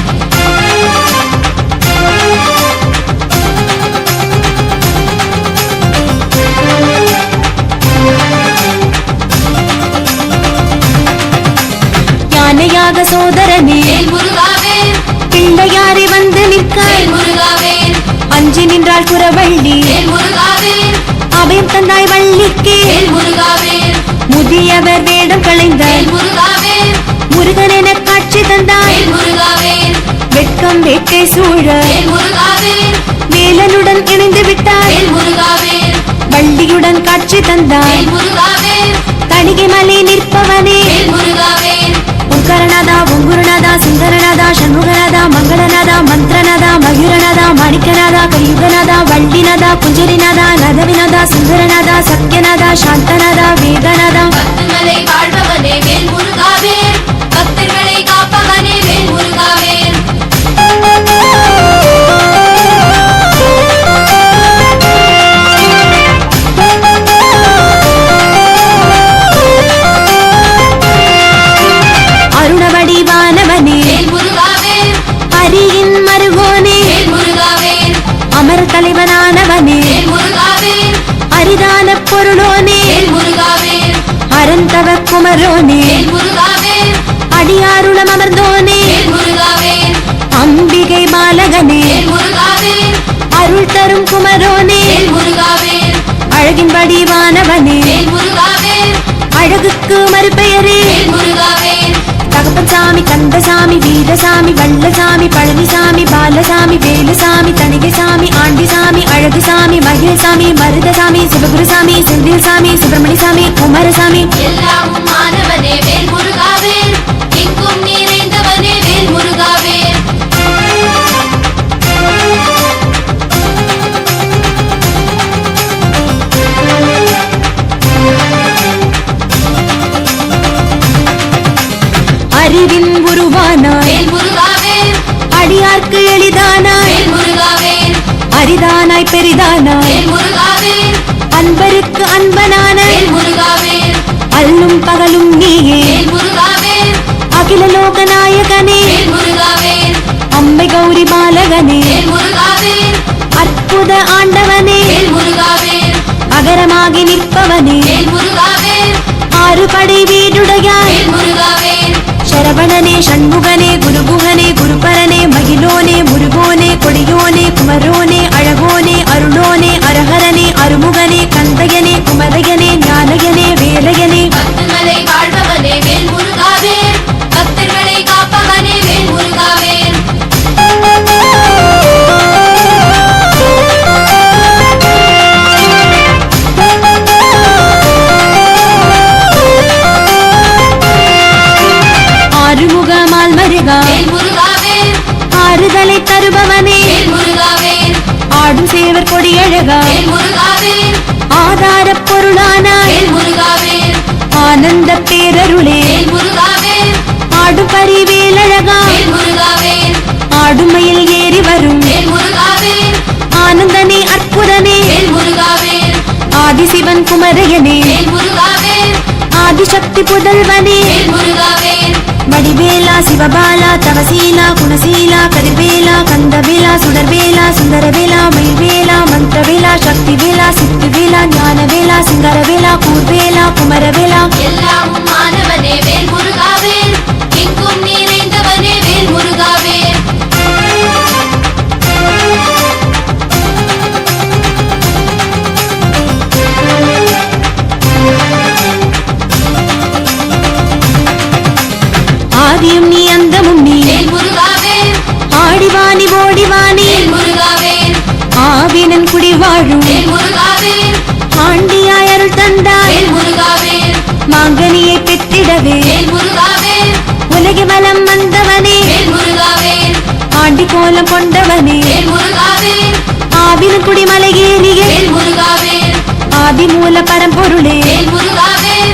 யானையாக சோதரனே
வேல் முருகாவேல்
பிள்ளையாரை வந்து நிற்க
வேல் முருகாவேல்
அஞ்சி நின்றாள் குறவள்ளி
வேல் முருகாவேல்
அபயம் தந்தாய் வள்ளிக்கே
வேல் முருகாவேல்
முதியவர் வேடம் களைந்த
வேல் முருகாவேல்
முருகன் என காட்சி தந்தாய்
வேல் முருகாவேல்
வெட்கம் வேட்டை சூழ
வேல் முருகாவேல்
வேலனுடன் இணைந்து விட்டாய்
வேல் முருகாவேல்
காட்சி தந்தாய்
வேல் முருகாவேல்
தணிகை மலை நிற்பவனே
வேல் முருகாவேல்
ஓங்காரநாதா ஓங்குருநாதா சுந்தரநாதா சண்முகநாதா மங்களநாதா மந்திரநாதா மயூரநாதா மாணிக்கநாதா கலியுகநாதா வள்ளிநாதா குஞ்சரிநாதா நதவிநாதா சுந்தரநாதா சத்யநாதா சாந்தநாதா வேதநாதா
பத்துமலை வாழ்பவனே வேல் முருகாவேல் பக்தர்களை காப்பவனே வேல் முருகாவேல்
அருணவடிவானவனே
வேல் முருகாவேல்
அரியின் மருகோனே
வேல் முருகாவேல்
அமர் தலைவனானவனே
வேல் முருகாவேல்
அரிதான பொருளோனே
வேல் முருகாவேல்
அறந்தவ குமரோனே
வேல் முருகாவேல்
அடியாருளம் அமர்ந்தோனே
வேல் முருகாவேல்
அம்பிகை பாலகனே
வேல் முருகாவேல்
அருள் தரும் குமரோனே
வேல் முருகாவேல்
அழகின் வடிவானவனே
வேல் முருகாவேல்
அழகுக்கு மறுபெயரே
வேல் முருகாவேல்
தகப்பசாமி கந்தசாமி வீரசாமி வல்லசாமி பழனிசாமி பாலசாமி வேலுசாமி தணிகைசாமி ஆண்டிசாமி அழகுசாமி மகிழ்சாமி மருதசாமி சிவகுருசாமி செந்தில்சாமி சுப்பிரமணியசாமி குமாரசாமி
எல்லாமும் மாணவனே வேல் முருகாவேல் எங்கும் நிறைந்தவனே வேல் முருகாவேல்
அறிவின் உருவானாய்
வேல் முருகாவேல்
அடியார்க்கு எளிதானாய்
வேல் முருகாவேல்
அரிதானாய் பெரிதானாய்
வேல் முருகாவேல்
அன்பருக்கு அன்பனானாய்
வேல் முருகாவேல்
அல்லும் பகலும் நீயே
வேல் முருகாவேல்
அகில லோக நாயகனே
வேல் முருகாவேல்
அம்மை கௌரி பாலகனே
வேல் முருகாவேல்
அற்புத ஆண்டவனே
வேல் முருகாவேல்
அகரமாகி நிற்பவனே
வேல் முருகாவேல்
ஆறுபடை வீடுடையாய்
வேல் முருகாவேல்
சரவணனே சண்முகனே குருகுகனே குருபரனே மகிழோனே முருகோனே கொடியோனே குமரோனே அழகோனே அருளோனே அரஹரனே அருமுகனே கந்தையனே குமரையனே ஞானயனே வேலையனே
பத்துமலை வாழ்பவனே வேல் முருகாவேல் பக்தர்களை காப்பவனே வேல் முருகாவேல்
ஆறுமுகமால் மருகா
வேல் முருகாவேல்
ஆறுதலை தருபவனே
வேல் முருகாவேல்
ஆடும் சேவர் கொடியழகா
வேல் முருகாவேல்
ஆதார பொருளானாய்
வேல் முருகாவேல்
ஆனந்த பேரருளே
வேல் முருகாவேல்
ஆடும் பரிவேலழகா
வேல் முருகாவேல்
ஆடுமையில் ஏறி வரும்
வேல் முருகாவேல்
ஆனந்தனே அற்புதனே
வேல் முருகாவேல்
ஆதிசிவன் குமரையனே
வேல் முருகாவேல்
ஆதிசக்தி புதல்வனே
வேல் முருகாவேல்
வடிவேலா சிவபாலா தவசீலா குணசீலா கதிர்வேலா கந்தவேலா சுடர்வேலா சுந்தரவேலா மயில்வேலா மந்திரவேலா சக்திவேலா சித்திவேலா ஞானவேலா சிங்கரவேலா கூர்வேலா குமரவேலா
எல்லாமும் மாணவனே வேல் முருகாவேல் எங்கும் நிறைந்தவனே வேல் முருகாவேல்
ஆதியும் நீ அந்தமும் நீ
வேல் முருகாவேல்
ஆடிவாணி ஓடிவாணி
வேல் முருகாவேல்
ஆவினன் குடி வாழும்
வேல் முருகாவேல்
ஆண்டியாய் அருள் தந்தாய்
வேல் முருகாவேல்
மாங்கனியை பெற்றிடவே
வேல் முருகாவேல்
உலக வலம் வந்தவனே
வேல் முருகாவேல்
ஆண்டி கோலம் கொண்டவனே
வேல் முருகாவேல்
ஆவினன் குடி மலையேறிய
வேல் முருகாவேல்
ஆதிமூல பரம்பொருளே
வேல் முருகாவேல்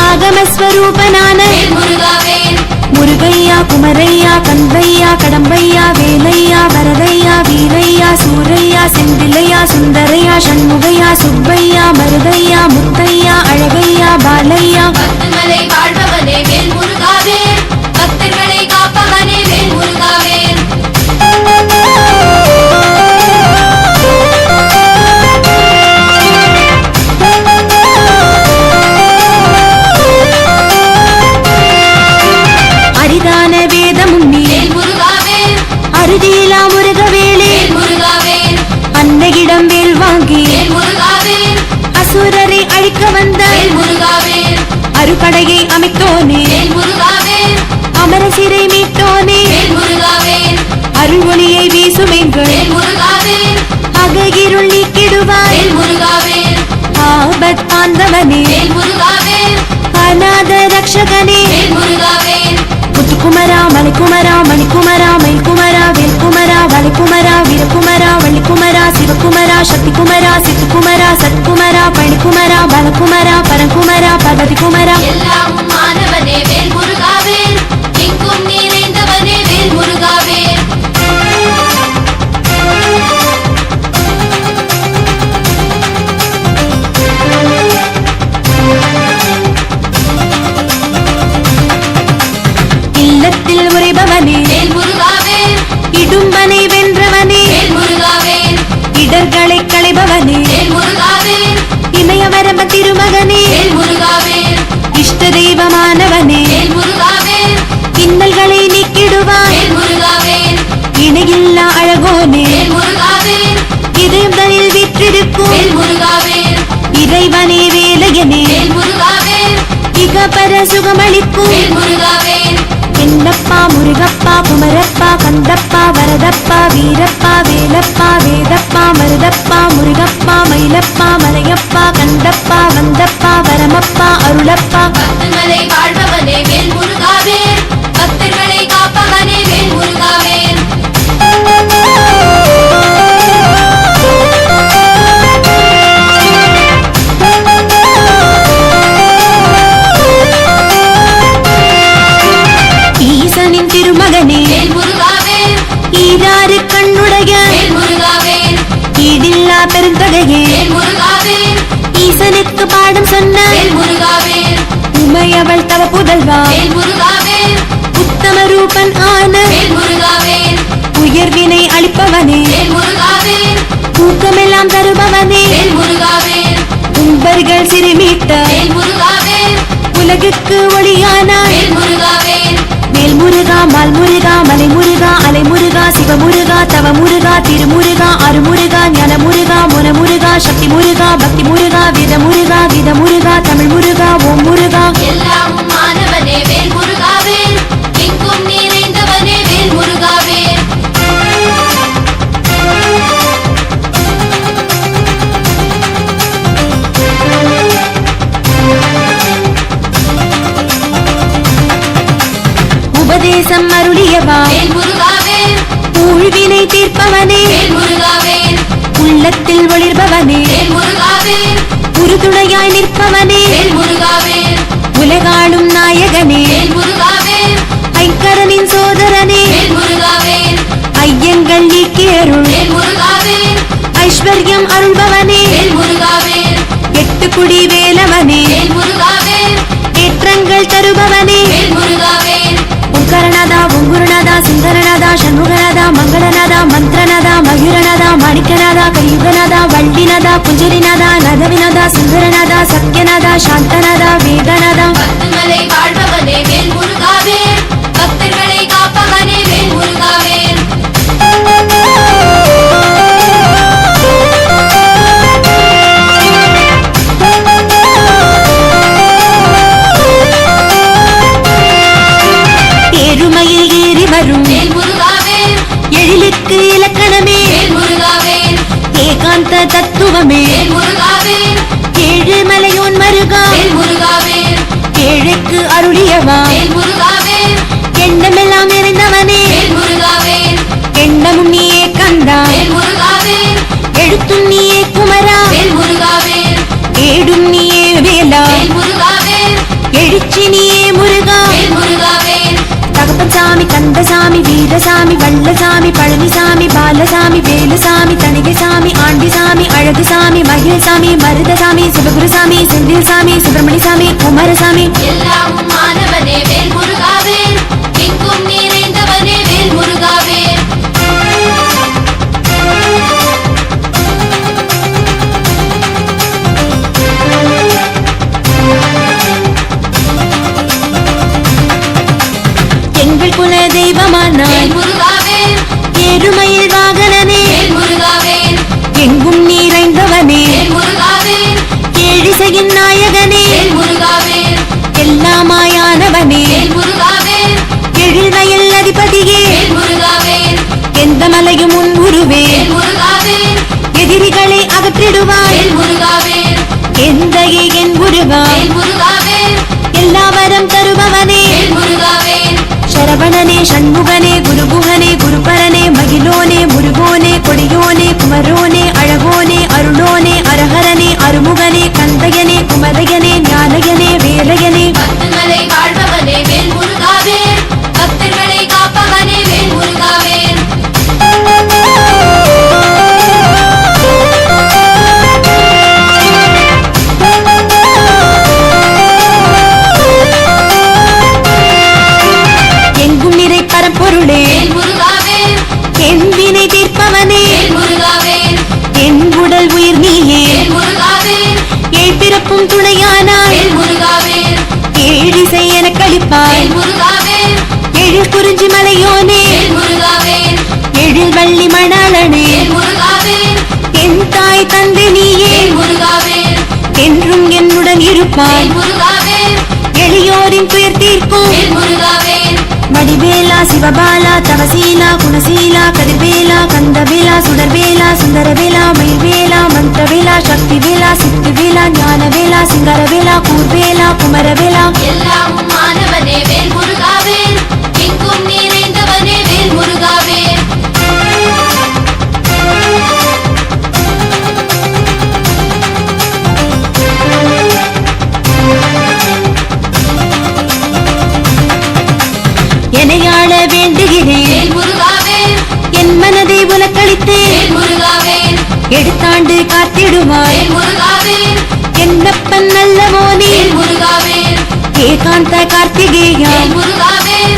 ஆகமஸ்வரூபனான
வேல் முருகாவேல்
முருகையா குமரையா கந்தையா கடம்பையா வேலையா வரதையா வீரையா சூரையா செந்திலையா சுந்தரையா சண்முகையா சுப்பையா மருதையா முத்தையா அழகையா பாலையா
பத்துமலை வாழ்பவனே வேல் முருகாவேல் பக்தர்களை காப்பவனே வேல் முருகாவேல்
அரிதான வேதமும் நீ
வேல் முருகாவேல்
அருதியிலா முருகவேளே
வேல் முருகாவேல்
அன்னையிடம் வேல் வாங்கி
வேல் முருகாவேல்
அசுரரை அழிக்க வந்த
வேல் முருகாவேல்
அருப்படையை அமைத்தோனே
வேல் முருகாவேல்
அமர சிறை மீட்டோனே
வேல் முருகாவேல்
அருள் ஒளியை வீசுமெங்கள்
வேல் முருகாவேல்
அககிருள் நீக்கிடுவாய்
வேல் முருகாவேல்
ஆப ஆபத்தாந்தவனே
வேல் முருகாவேல்
அநாத ரக்ஷகனே
வேல் முருகாவேல்
முத்துக்குமரா மலைக்குமரா மணிக்குமரா மயில்குமரா வேல்குமரா வலைக்குமரா வீரகுமரா வள்ளிக்குமரா சிவகுமரா சக்திகுமரா சித்துக்குமரா சத்குமரா பழனிக்குமரா பலகுமரா பரங்குமரா பர்வதிக்குமரா
எல்லாம் மாணவனே வேல் முருகாவேல் எங்கும் நிறைந்தவனே வேல் முருகாவேல்
இல்லத்தில் உரைபவனே
வேல் முருகாவேல்
இடும்பனை வென்றவனே
வேல் முருகாவேல்
இடர்களை களைபவனே
வேல் முருகாவேல்
இமயவரம்ப திருமகனே
வேல் முருகாவேல்
இஷ்ட தெய்வமானவனே
வேல் முருகாவேல்
இன்னல்களை நீக்கிடுவாய்
வேல் முருகாவேல்
இணையில்லா அழகோனே
வேல் முருகாவேல்
இதயங்களில் வீற்றிருக்கும்
வேல் முருகாவேல்
இறைவனே வேலையனே
வேல் முருகாவேல்
இகபர சுகமளிக்கும்
வேல் முருகாவேல்
என்னப்பா முருகப்பா குமரப்பா கந்தப்பா வரதப்பா வீரப்பா வேலப்பா வேதப்பா மருதப்பா முருகப்பா மயிலப்பா மலையப்பா கந்தப்பா வந்தப்பா வரமப்பா அருளப்பா
பத்துமலை வாழ்பவனே வேல் முருகாவேல் பக்தர்களை காப்பவனே வேல் முருகாவேல்
ஈசனின் திருமகனே
வேல் முருகாவேல்
ஈராறு கண்ணுடைய
வேல் முருகாவேல்
ஈடில்லா பெருந்தகையே
வேல் முருகாவேல்
ஈசனுக்கு பாடம் சொன்ன
வேல் முருகாவேல்
உமையவள் தவ புதல்வா
வேல் முருகாவேல்
உத்தம ரூபன் ஆன
வேல் முருகாவேல்
உயர்வினை அளிப்பவனே
வேல் முருகாவேல்
ஊக்கமெல்லாம் தருபவனே
வேல் முருகாவேல்
உம்பர்கள் சிறுமீட்ட
வேல் முருகாவேல்
உலகுக்கு ஒளியானாய்
வேல் முருகாவேல்
வேல் முருகா மால் முருகா மலை முருகா அலை முருகா சிவமுருகா தவ முருகா திருமுருகா அருமுருகா ஞான முருகா முன முருகா சக்தி முருகா பக்தி முருகா வித முருகா வித முருகா தமிழ் முருகா ஓம் முருகா
எல்லாம் மாணவனே வேல் முருகாவேல் எங்கும் நிறைந்தவனே வேல் முருகாவேல்
உபதேசம் அருளியவா
வேல் முருகாவேல்
ஊழ்வினை தீர்ப்பவனே
வேல் முருகாவேல்
உள்ளத்தில் ஒளிர்பவனே
வேல் முருகாவேல்
உறுதுணையாய் நிற்பவனே
வேல் முருகாவேல்
உலகாளும் நாயகனே
வேல் முருகாவேல்
ஐங்கரனின் சோதரனே
வேல் முருகாவேல்
ஐயங்கள் நீக்கியருள்
வேல் முருகாவேல்
ஐஸ்வர்யம் அருள்பவனே
வேல் முருகாவேல்
எட்டு குடி வேலவனே
வேல் முருகாவேல்
ஏற்றங்கள் தருபவனே
வேல் முருகாவேல்
ஓங்காரநாதா ஓங்குருநாதா சுந்தரநாதா சண்முகநாதா மங்களநாதா மந்திரநாதா மயூரநாதா மாணிக்கநாதா கலியுகநாதா வள்ளிநாதா குஞ்சரிநாதா நதவிநாதா சுந்தரநாதா சத்யநாதா சாந்தநாதா வேதநாதா
பத்துமலை வாழ்பவனே வேல் முருகாவேல் பக்தர்களை காப்பவனே வேல் முருகாவேல்
ஏறுமையில் ஏறி வரும்
வேல் முருகாவேல்
எழிலுக்கு இலக்கணமே
வேல் முருகாவேல்
ஏகாந்த தத்துவமே
வேல் முருகாவேல்
ஏழு மலையோன் மருகா
வேல் முருகாவேல்
ஏழைக்கு அருளியவா
வேல் முருகாவேல்
எண்ணமெல்லாம் நிறைந்தவனே
வேல் முருகாவேல்
எண்ணமும் நீயே கந்தா
வேல் முருகாவேல்
எழுத்தும் நீயே குமரா
வேல் முருகாவேல்
ஏடும் நீயே வேலா
வேல் முருகாவேல்
எழுச்சி நீயே முருகா
வேல் முருகாவேல்
தகப்பசாமி கந்தசாமி வீரசாமி வல்லசாமி பழனிசாமி பாலசாமி வேலுசாமி தணிகைசாமி ஆண்டிசாமி அழகுசாமி மகிழ்சாமி மருதசாமி சிவகுருசாமி செந்தில்சாமி சுப்பிரமணியசாமி குமாரசாமி
எல்லாம் மாணவனே வேல் முருகாவேல் எங்கும் நிறைந்தவனே வேல் முருகாவேல்
எங்கள் குல தெய்வமானாய்
வேல் முருகாவேல்
ஏறுமையில் வாகனனே
வேல் முருகாவேல்
எங்கும் நிறைந்தவனே
வேல் முருகாவேல்
ஏழிசையின் நாயகனே
வேல் முருகாவேல்
எல்லாமாயானவனே
வேல் முருகாவேல்
எழில்வயல் அதிபதியே
வேல் முருகாவேல்
எந்த மலையும் உன் உருவே
வேல் முருகாவேல்
எதிரிகளை அகற்றிடுவாய்
வேல் முருகாவேல்
எந்தையே என் முருகா
வேல் முருகாவேல்
எல்லா வரம் தருபவனே
வேல் முருகாவேல்
சரவணனே சண்முகனே குருகுகனே குருபரனே மகிழோனே முருகோனே கொடியோனே குமரோனே அழகோனே அருளோனே அரஹரனே அருமுகனே கந்தையனே குமரையனே ஞானயனே வேலையனே
பத்துமலை வாழ்பவனே வேல் முருகாவேல் பக்தர்களை காப்பவனே வேல் முருகாவேல்
எங்கும் நிறை பரம்பொருளே
வேல் முருகாவேல்
என் வினை தீர்ப்பவனே
வேல் முருகாவேல்
என் உடல் உயிர் நீயே
வேல் முருகாவேல்
ஏழ் பிறப்பும் துணையானாய்
வேல் முருகாவேல்
ஏழிசை எனக் கழிப்பாய்
வேல் முருகாவேல்
எழில் குறிஞ்சி மலையோனே
வேல் முருகாவேல்
எழில் வள்ளி மணாளனே
வேல் முருகாவேல்
என் தாய் தந்தை நீயே
வேல் முருகாவேல்
என்றும் என்னுடன் இருப்பாய்
வேல் முருகாவேல்
எளியோரின் துயர் தீர்க்கும்
வேல் முருகாவேல்
வடிவேலா சிவபாலா தவசீலா குணசீலா கதிர்வேலா கந்தவேலா சுடர்வேலா சுந்தரவேலா மயில்வேலா மந்திரவேலா சக்திவேலா சித்திவேலா ஞானவேலா சிங்கரவேலா கூர்வேலா குமரவேலா
எல்லாம் மாணவனே வேல் முருகாவேல் எங்கும் நிறைந்தவனே வேல் முருகாவேல்
எனையாள வேண்டுகிறேன்
வேல் முருகாவேல்
என் மனதை உலக்களித்தேன்
வேல் முருகாவேல்
எடுத்தாண்டு காத்திடுவாய்
வேல் முருகாவேல்
என்னப்பன் நல்லவோனே
வேல் முருகாவேல்
ஏகாந்த கார்த்திகேயா
வேல் முருகாவேல்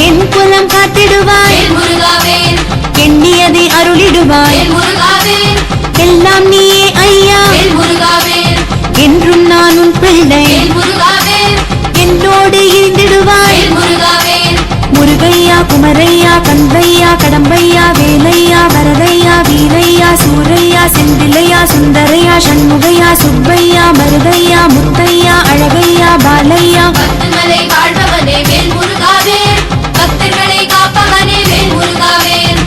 என் குலம் காத்திடுவாய்
வேல் முருகாவேல்
எண்ணியதை அருளிடுவாய்
வேல் முருகாவேல்
எல்லாம் நீயே ஐயா
வேல் முருகாவேல்
என்றும் நான் உன் பிள்ளை
வேல் முருகாவேல்
என்னோடு இருந்திடுவாய்
வேல் முருகாவேல்
முருகையா குமரையா கந்தையா கடம்பையா வேலையா வரதையா வீரையா சூரையா செந்திலையா சுந்தரையா சண்முகையா சுப்பையா மருதையா முத்தையா அழகையா பாலையா
பத்துமலை வாழ்பவனே வேல் முருகாவேல் பக்தர்களை காப்பவனே வேல் முருகாவேல்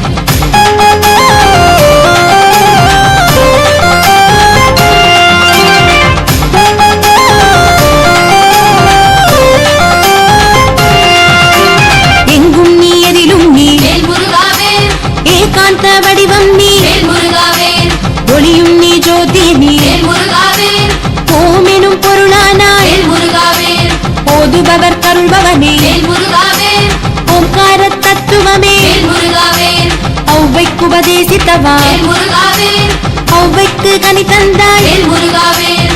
எங்கும் நீ எதிலும் நீ
வேல் முருகாவேல்
ஏகாந்த வடிவம் நீ
வேல் முருகாவேல்
ஒளியும் நீ ஜோதி நீ
வேல் முருகாவேல்
ஓமெனும் பொருளானாய்
வேல் முருகாவேல்
ஓதுபவர் கருள்பவனே
வேல் முருகாவேல்
ஓம்கார தத்துவமே
வேல் முருகாவேல்
ஔவைக்கு உபதேசித்தவா
வேல் முருகாவேல்
ஔவைக்கு கனி தந்தாய்
வேல் முருகாவேல்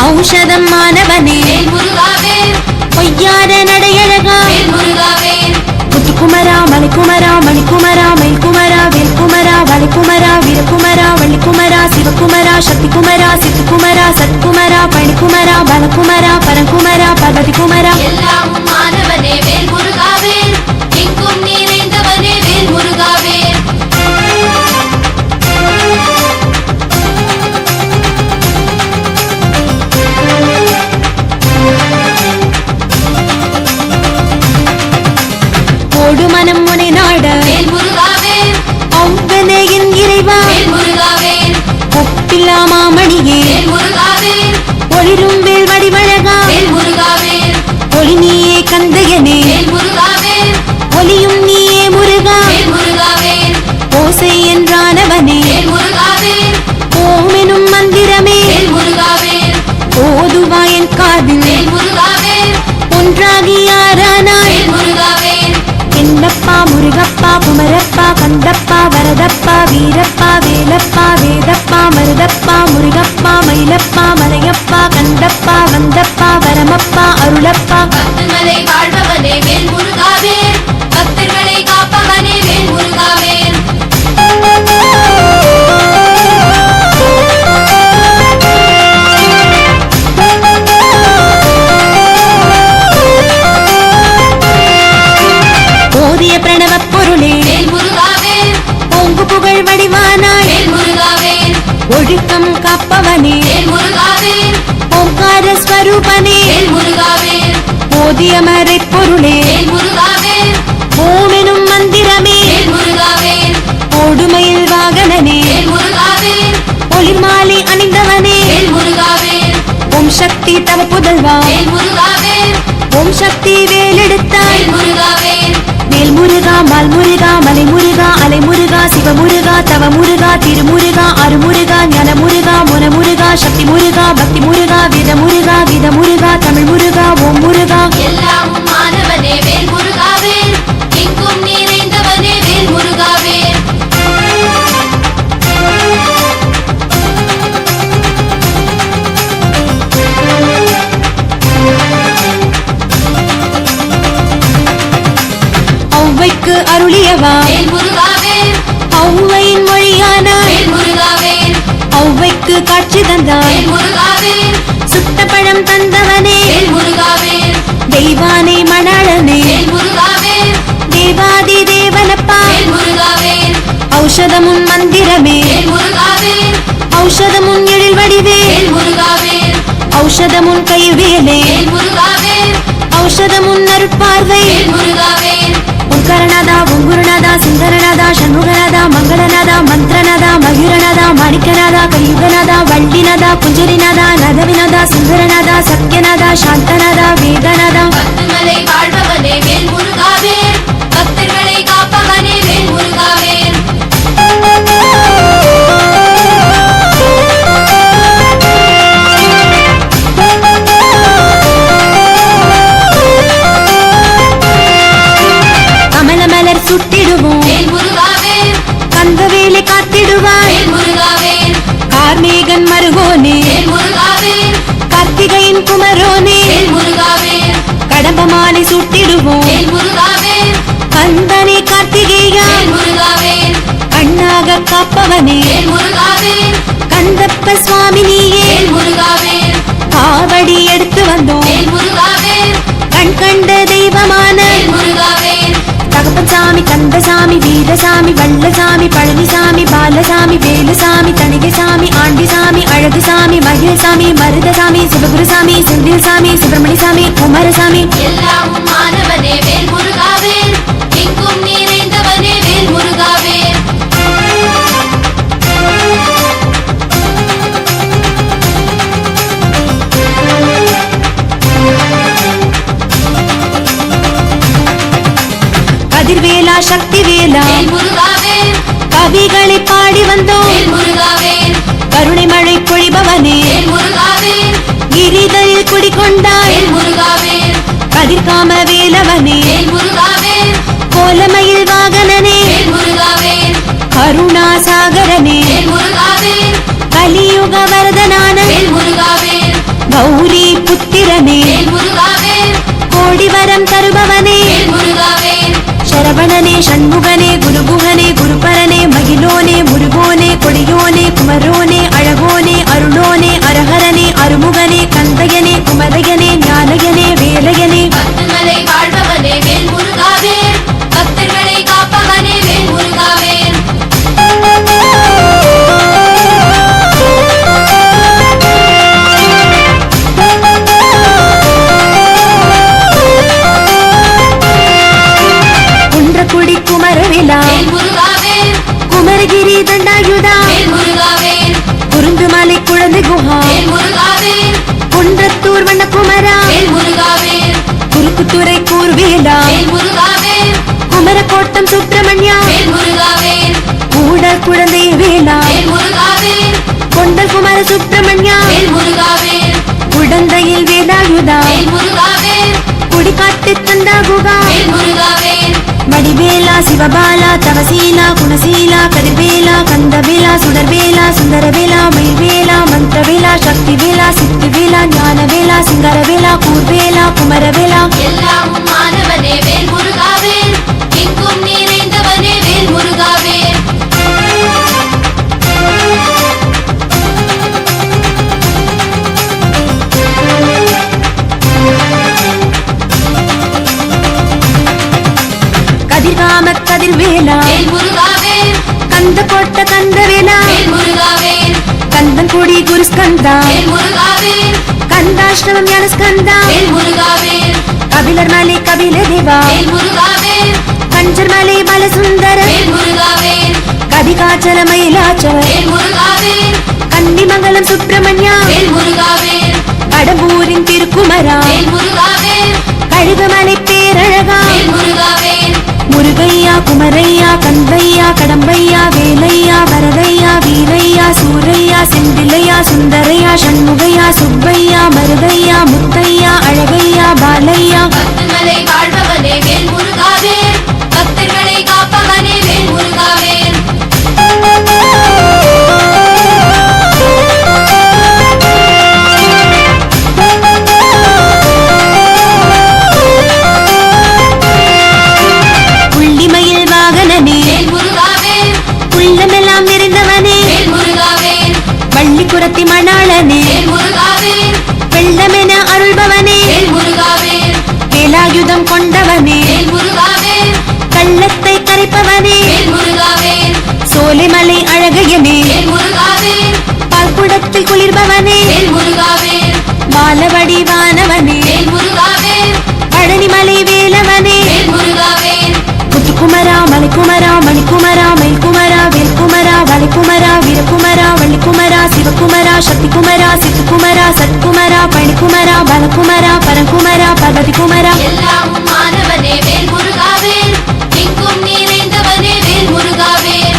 ஔஷதம் மாணவனே
வேல் முருகாவேல்
பொய்யார நடையழகா
வேல் முருகாவேல்
முத்துக்குமரா மணிக்குமரா மணிக்குமரா மயில்குமரா வேல்குமரா வலிக்குமரா வீரகுமரா வள்ளிக்குமரா சிவகுமரா சக்திகுமரா சித்துக்குமரா சத்குமரா பணிக்குமரா பலகுமரா பரகுமரா பகதிகுமரா
எல்லாம் மாணவனே வேல் முருகாவேல் எங்கும் நிறைந்தவனே வேல் முருகாவேல்
ஓடு மனம் முனை நாட
வேல் முருகாவேல்
ஔவனே என் இறைவா
வேல் முருகாவேல்
ஒப்பில்லா மாமணியே
வேல் முருகாவேல்
ஒளிரும் வேல் வடிவழகா
வேல் முருகாவேல்
ஒளி நீயே கந்தையனே
வேல் முருகாவேல்
ஒளியும் நீயே முருகா
வேல் முருகாவேல்
ஓசை என்றானவனே
வேல் முருகாவேல்
ஓமெனும் மந்திரமே
வேல் முருகாவேல்
ஓதுவா என் காதில்
வேல் முருகாவேல்
ஒன்றாகி யாரானாய்
வேல் முருகாவேல்
என்னப்பா முருகப்பா குமரப்பா கந்தப்பா வரதப்பா வீரப்பா வேலப்பா வேதப்பா மருதப்பா முருகப்பா மயிலப்பா மலையப்பா கந்தப்பா வந்தப்பா வரமப்பா அருளப்பா
பத்துமலை வாழ்பவனே வேல் முருகாவேல் பக்தர்களை காப்பவனே வேல் முருகாவேல்
ஓதிய பிரணவ பொருளே
வேல் முருகாவேல்
ஓங்கு புகழ் வடிவானாய்
வேல் முருகாவேல்
ஒழுக்கம் காப்பவனே
வேல் முருகாவேல்
ஓங்கார ஸ்வரூபனே
வேல் முருகாவேல்
ஓதிய மறை பொருளே
வேல் முருகாவேல்
ஓமெனும் மந்திரமே
வேல் முருகாவேல்
ஓடுமயில் வாகனனே
வேல் முருகாவேல்
ஒளிர் மாலை அணிந்தவனே
வேல் முருகாவேல்
ஓம் சக்தி தவ புதல்வா
வேல் முருகாவேல்
ஓம் சக்தி வேலெடுத்தாய்
வேல் முருகாவேல்
வேல் முருகா மால் முருகா மலை முருகா அலை முருகா சிவ முருகா தவ முருகா திருமுருகா அருமுருகா ஞான முருகா முன முருகா சக்தி முருகா பக்தி முருகா வித முருகா வித முருகா தமிழ் முருகா ஓம் முருகா
எல்லாம் மாணவனே வேல் முருகாவேல் எங்கும் நிறைந்தவனே வேல் முருகாவேல்
ஔவைக்கு அருளியவா
வேல் முருகாவேல்
ஔவையின் மொழியான
வேல் முருகாவேல்
ஔவைக்கு காட்சி தந்தாய்
வேல் முருகாவேல்
சுட்ட பழம் தந்தவனே
வேல் முருகாவேல்
தெய்வானை மணாளனே
வேல் முருகாவேல்
தேவாதி தேவனப்பா
வேல் முருகாவேல்
ஔஷதமும் மந்திரமே
வேல் முருகாவேல்
ஔஷதமும் எழில் வடிவே
வேல் முருகாவேல்
ஔஷதமும் கைவேலே
வேல் முருகாவேல்
ஔஷதமும் நருட்பார்வை
வேல் முருகாவேல்
ஓங்காரநாதா ஓங்குருநாதா சிங்கரநாதா சண்முகநாதா மங்களநாதா மந்திரநாதா மயூரநாதா மாணிக்கநாதா கலியுகநாதா வள்ளிநாதா குஞ்சரிநாதா நதவிநாதா சுந்தரநாதா சத்யநாதா சாந்தநாதா வேதநாதா
பத்துமலை வாழ்பவனே வேல் முருகாவேல் பக்தர்களை காப்பவனே வேல் முருகாவேல்
கமலமலர் சுட்டிடுவோம்
வேல் முருகாவேல்
கந்தவேலை காத்திடுவாய்
வேல் முருகாவேல்
கார்மேகன் மருகோனே
வேல் முருகாவேல்
கார்த்திகையின் குமரோனே
வேல் முருகாவேல்
கடம்பமாலை சுட்டிடுவோம்
வேல் முருகாவேல்
கந்தனே கார்த்திகேயா
வேல் முருகாவேல்
கண்ணாக காப்பவனே
வேல் முருகாவேல்
கந்தப்ப சுவாமி நீயே
வேல் முருகாவேல்
காவடி எடுத்து வந்தோம்
வேல் முருகாவேல்
கண் கண்ட தெய்வமான
வேல் முருகாவேல்
தகப்பசாமி கந்தசாமி வீரசாமி வல்லசாமி பழனிசாமி பாலசாமி வேலுசாமி தணிகைசாமி ஆண்டிசாமி அழகுசாமி மகிழ்சாமி மருதசாமி சிவகுருசாமி செந்தில்சாமி சுப்பிரமணியசாமி குமாரசாமி
எல்லாம் மாணவனே வேல் முருகாவேல் எங்கும் நிறைந்தவனே வேல் முருகாவேல்
கதிர்வேலா சக்தி வேலா
வேல் முருகாவேல்
கவிகளை பாடி வந்தோம்
வேல் முருகாவேல்
கருணை மழை பொழிபவனே
வேல் முருகாவேல்
கிரிதலில் குடிகொண்டாய்
வேல் முருகாவேல்
கதிர்காம வேலவனே
வேல் முருகாவேல்
கோலமயில் வாகனனே
வேல் முருகாவேல்
கருணாசாகரனே
வேல் முருகாவேல்
கலியுக வரதனான
வேல் முருகாவேல்
கௌரி புத்திரனே
வேல் முருகாவேல்
கோடிவரம் தருபவனே
வேல் முருகாவேல்
சரவணனே சண்முகனே குருகுகனே குருபரனே மகிழோனே முருகோனே கொடியோனே குமரோனே அழகோனே அருளோனே அரஹரனே அருமுகனே கந்தையனே குமரையனே ஞானயனே வேலையனே
பத்துமலை வாழ்பவனே வேல் முருகாவேல் பக்தர்களை காப்பவனே வேல் முருகாவேல்
குன்றக்குடி குமரவிழா
வேல் முருகாவேல்
குமரகிரி தண்டாயுதா
வேல் முருகாவேல்
குருந்துமலை குழந்தை குஹா
வேல் முருகாவேல்
குன்றத்தூர் வண்ணகுமரா
வேல் முருகாவேல்
குறுக்குத்துறை கூர்வேலா
வேல் முருகாவேல்
குமரக்கோட்டம் சுப்பிரமணியா
வேல் முருகாவேல்
கூட குழந்தை வேலா
வேல் முருகாவேல்
கொண்டல் குமார சுப்பிரமணியா
வேல் முருகாவேல்
குடந்தையில் வேலாயுதா
வேல் முருகாவேல்
குடிகாட்டு தந்தா குகா
வேல் முருகாவேல்
வடிவேலா சிவபாலா தவசீலா குணசீலா கதிர்வேலா கந்தவேலா சுடர்வேலா சுந்தரவேலா மயில்வேலா மந்திரவேலா சக்திவேலா சித்திவேலா ஞானவேலா சிங்கரவேலா கூர்வேலா குமரவேலா
எல்லாம் மாணவனே வேல் முருகாவேல் எங்கும் நிறைந்தவனே வேல் முருகாவேல்
கதிர்காம கதிர்வேலா
வேல் முருகாவேல்
கந்த கோட்ட கந்தவேலா
வேல் முருகாவேல்
கந்தன்குடி குருஸ்கந்தா
வேல் முருகாவேல்
கந்தாஷ்டமம் ஞானஸ்கந்தா
வேல் முருகாவேல்
கபிலர் மலை கபில தேவா
வேல் முருகாவேல்
கஞ்சர் மலை பலசுந்தர
வேல் முருகாவேல்
கதிகாச்சல மயிலாச்சல
வேல் முருகாவேல்
கன்னிமங்கலம் சுப்பிரமணியா
வேல் முருகாவேல்
குமரா
வேல் முருகாவேல்
கழுகுமலை பேரழகா
வேல் முருகாவேல்
முருகையா குமரையா கந்தையா கடம்பையா வேலையா வரதையா வீரையா சூரையா செந்திலையா சுந்தரையா சண்முகையா சுப்பையா மருதையா முத்தையா அழகையா பாலையா
பத்துமலை வாழ்பவனே வேல் முருகாவேல் பக்தர்களை காப்பவனே வேல் முருகாவேல்
புள்ளிமயில் வாகனனே
வேல் முருகாவேல்
உள்ளமெல்லாம் நிறைந்தவனே
வேல் முருகாவேல்
வள்ளிக்குரத்தி மணாளனே
வேல் முருகாவேல்
வெள்ளமென அருள்பவனே
வேல் முருகாவேல்
வேலாயுதம் கொண்டவனே
வேல் முருகாவேல்
கள்ளத்தை கரைப்பவனே
வேல் முருகாவேல்
சோலைமலை அழகையனே
வேல் முருகாவேல்
பால்குடத்தில் குளிர்பவனே
வேல் முருகாவேல்
பாலவடிவானவனே
வேல் முருகாவேல்
பழனிமலை வேலவனே
வேல் முருகாவேல்
முத்துக்குமரா மலைக்குமரா மணிக்குமரா மயில்குமரா வேல்குமரா வளைக்குமரா வீரகுமரா வள்ளிக்குமரா சிவகுமரா சக்திகுமரா சித்துக்குமரா சத்குமரா பழனிக்குமரா பலகுமரா பரகுமரா பகதிகுமரா
எல்லாம் மாணவனே வேல் முருகாவேல் எங்கும் நிறைந்தவனே வேல் முருகாவேல்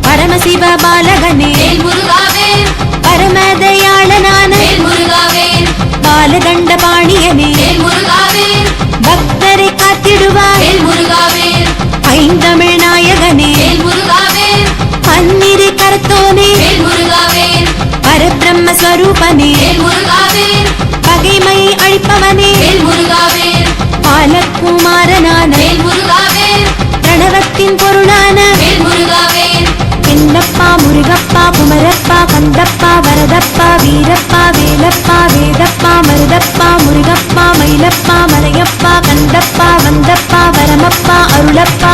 பரமசிவ பாலகனே
வேல் முருகாவேல்
பரமதயாளனான
வேல் முருகாவேல்
பாலதண்ட பாணியனே
வேல் முருகாவேல்
பக்தரை காத்திடுவாய்
வேல் முருகாவேல்
ஐந்தமிழ் நாயகனே
வேல் முருகாவேல்
பன்னிரு கரத்தோனே
வேல் முருகாவேல்
பரபிரம்ம ஸ்வரூபனே
வேல் முருகாவேல்
பகைமை அழிப்பவனே
வேல் முருகாவேல்
பாலகுமாரனான
வேல் முருகாவேல்
பிரணவத்தின் பொருளான
வேல் முருகாவேல்
என்னப்பா முருகப்பா குமரப்பா கந்தப்பா வரதப்பா வீரப்பா வேலப்பா வேதப்பா மருதப்பா முருகப்பா மயிலப்பா மலையப்பா கந்தப்பா வந்தப்பா வரமப்பா அருளப்பா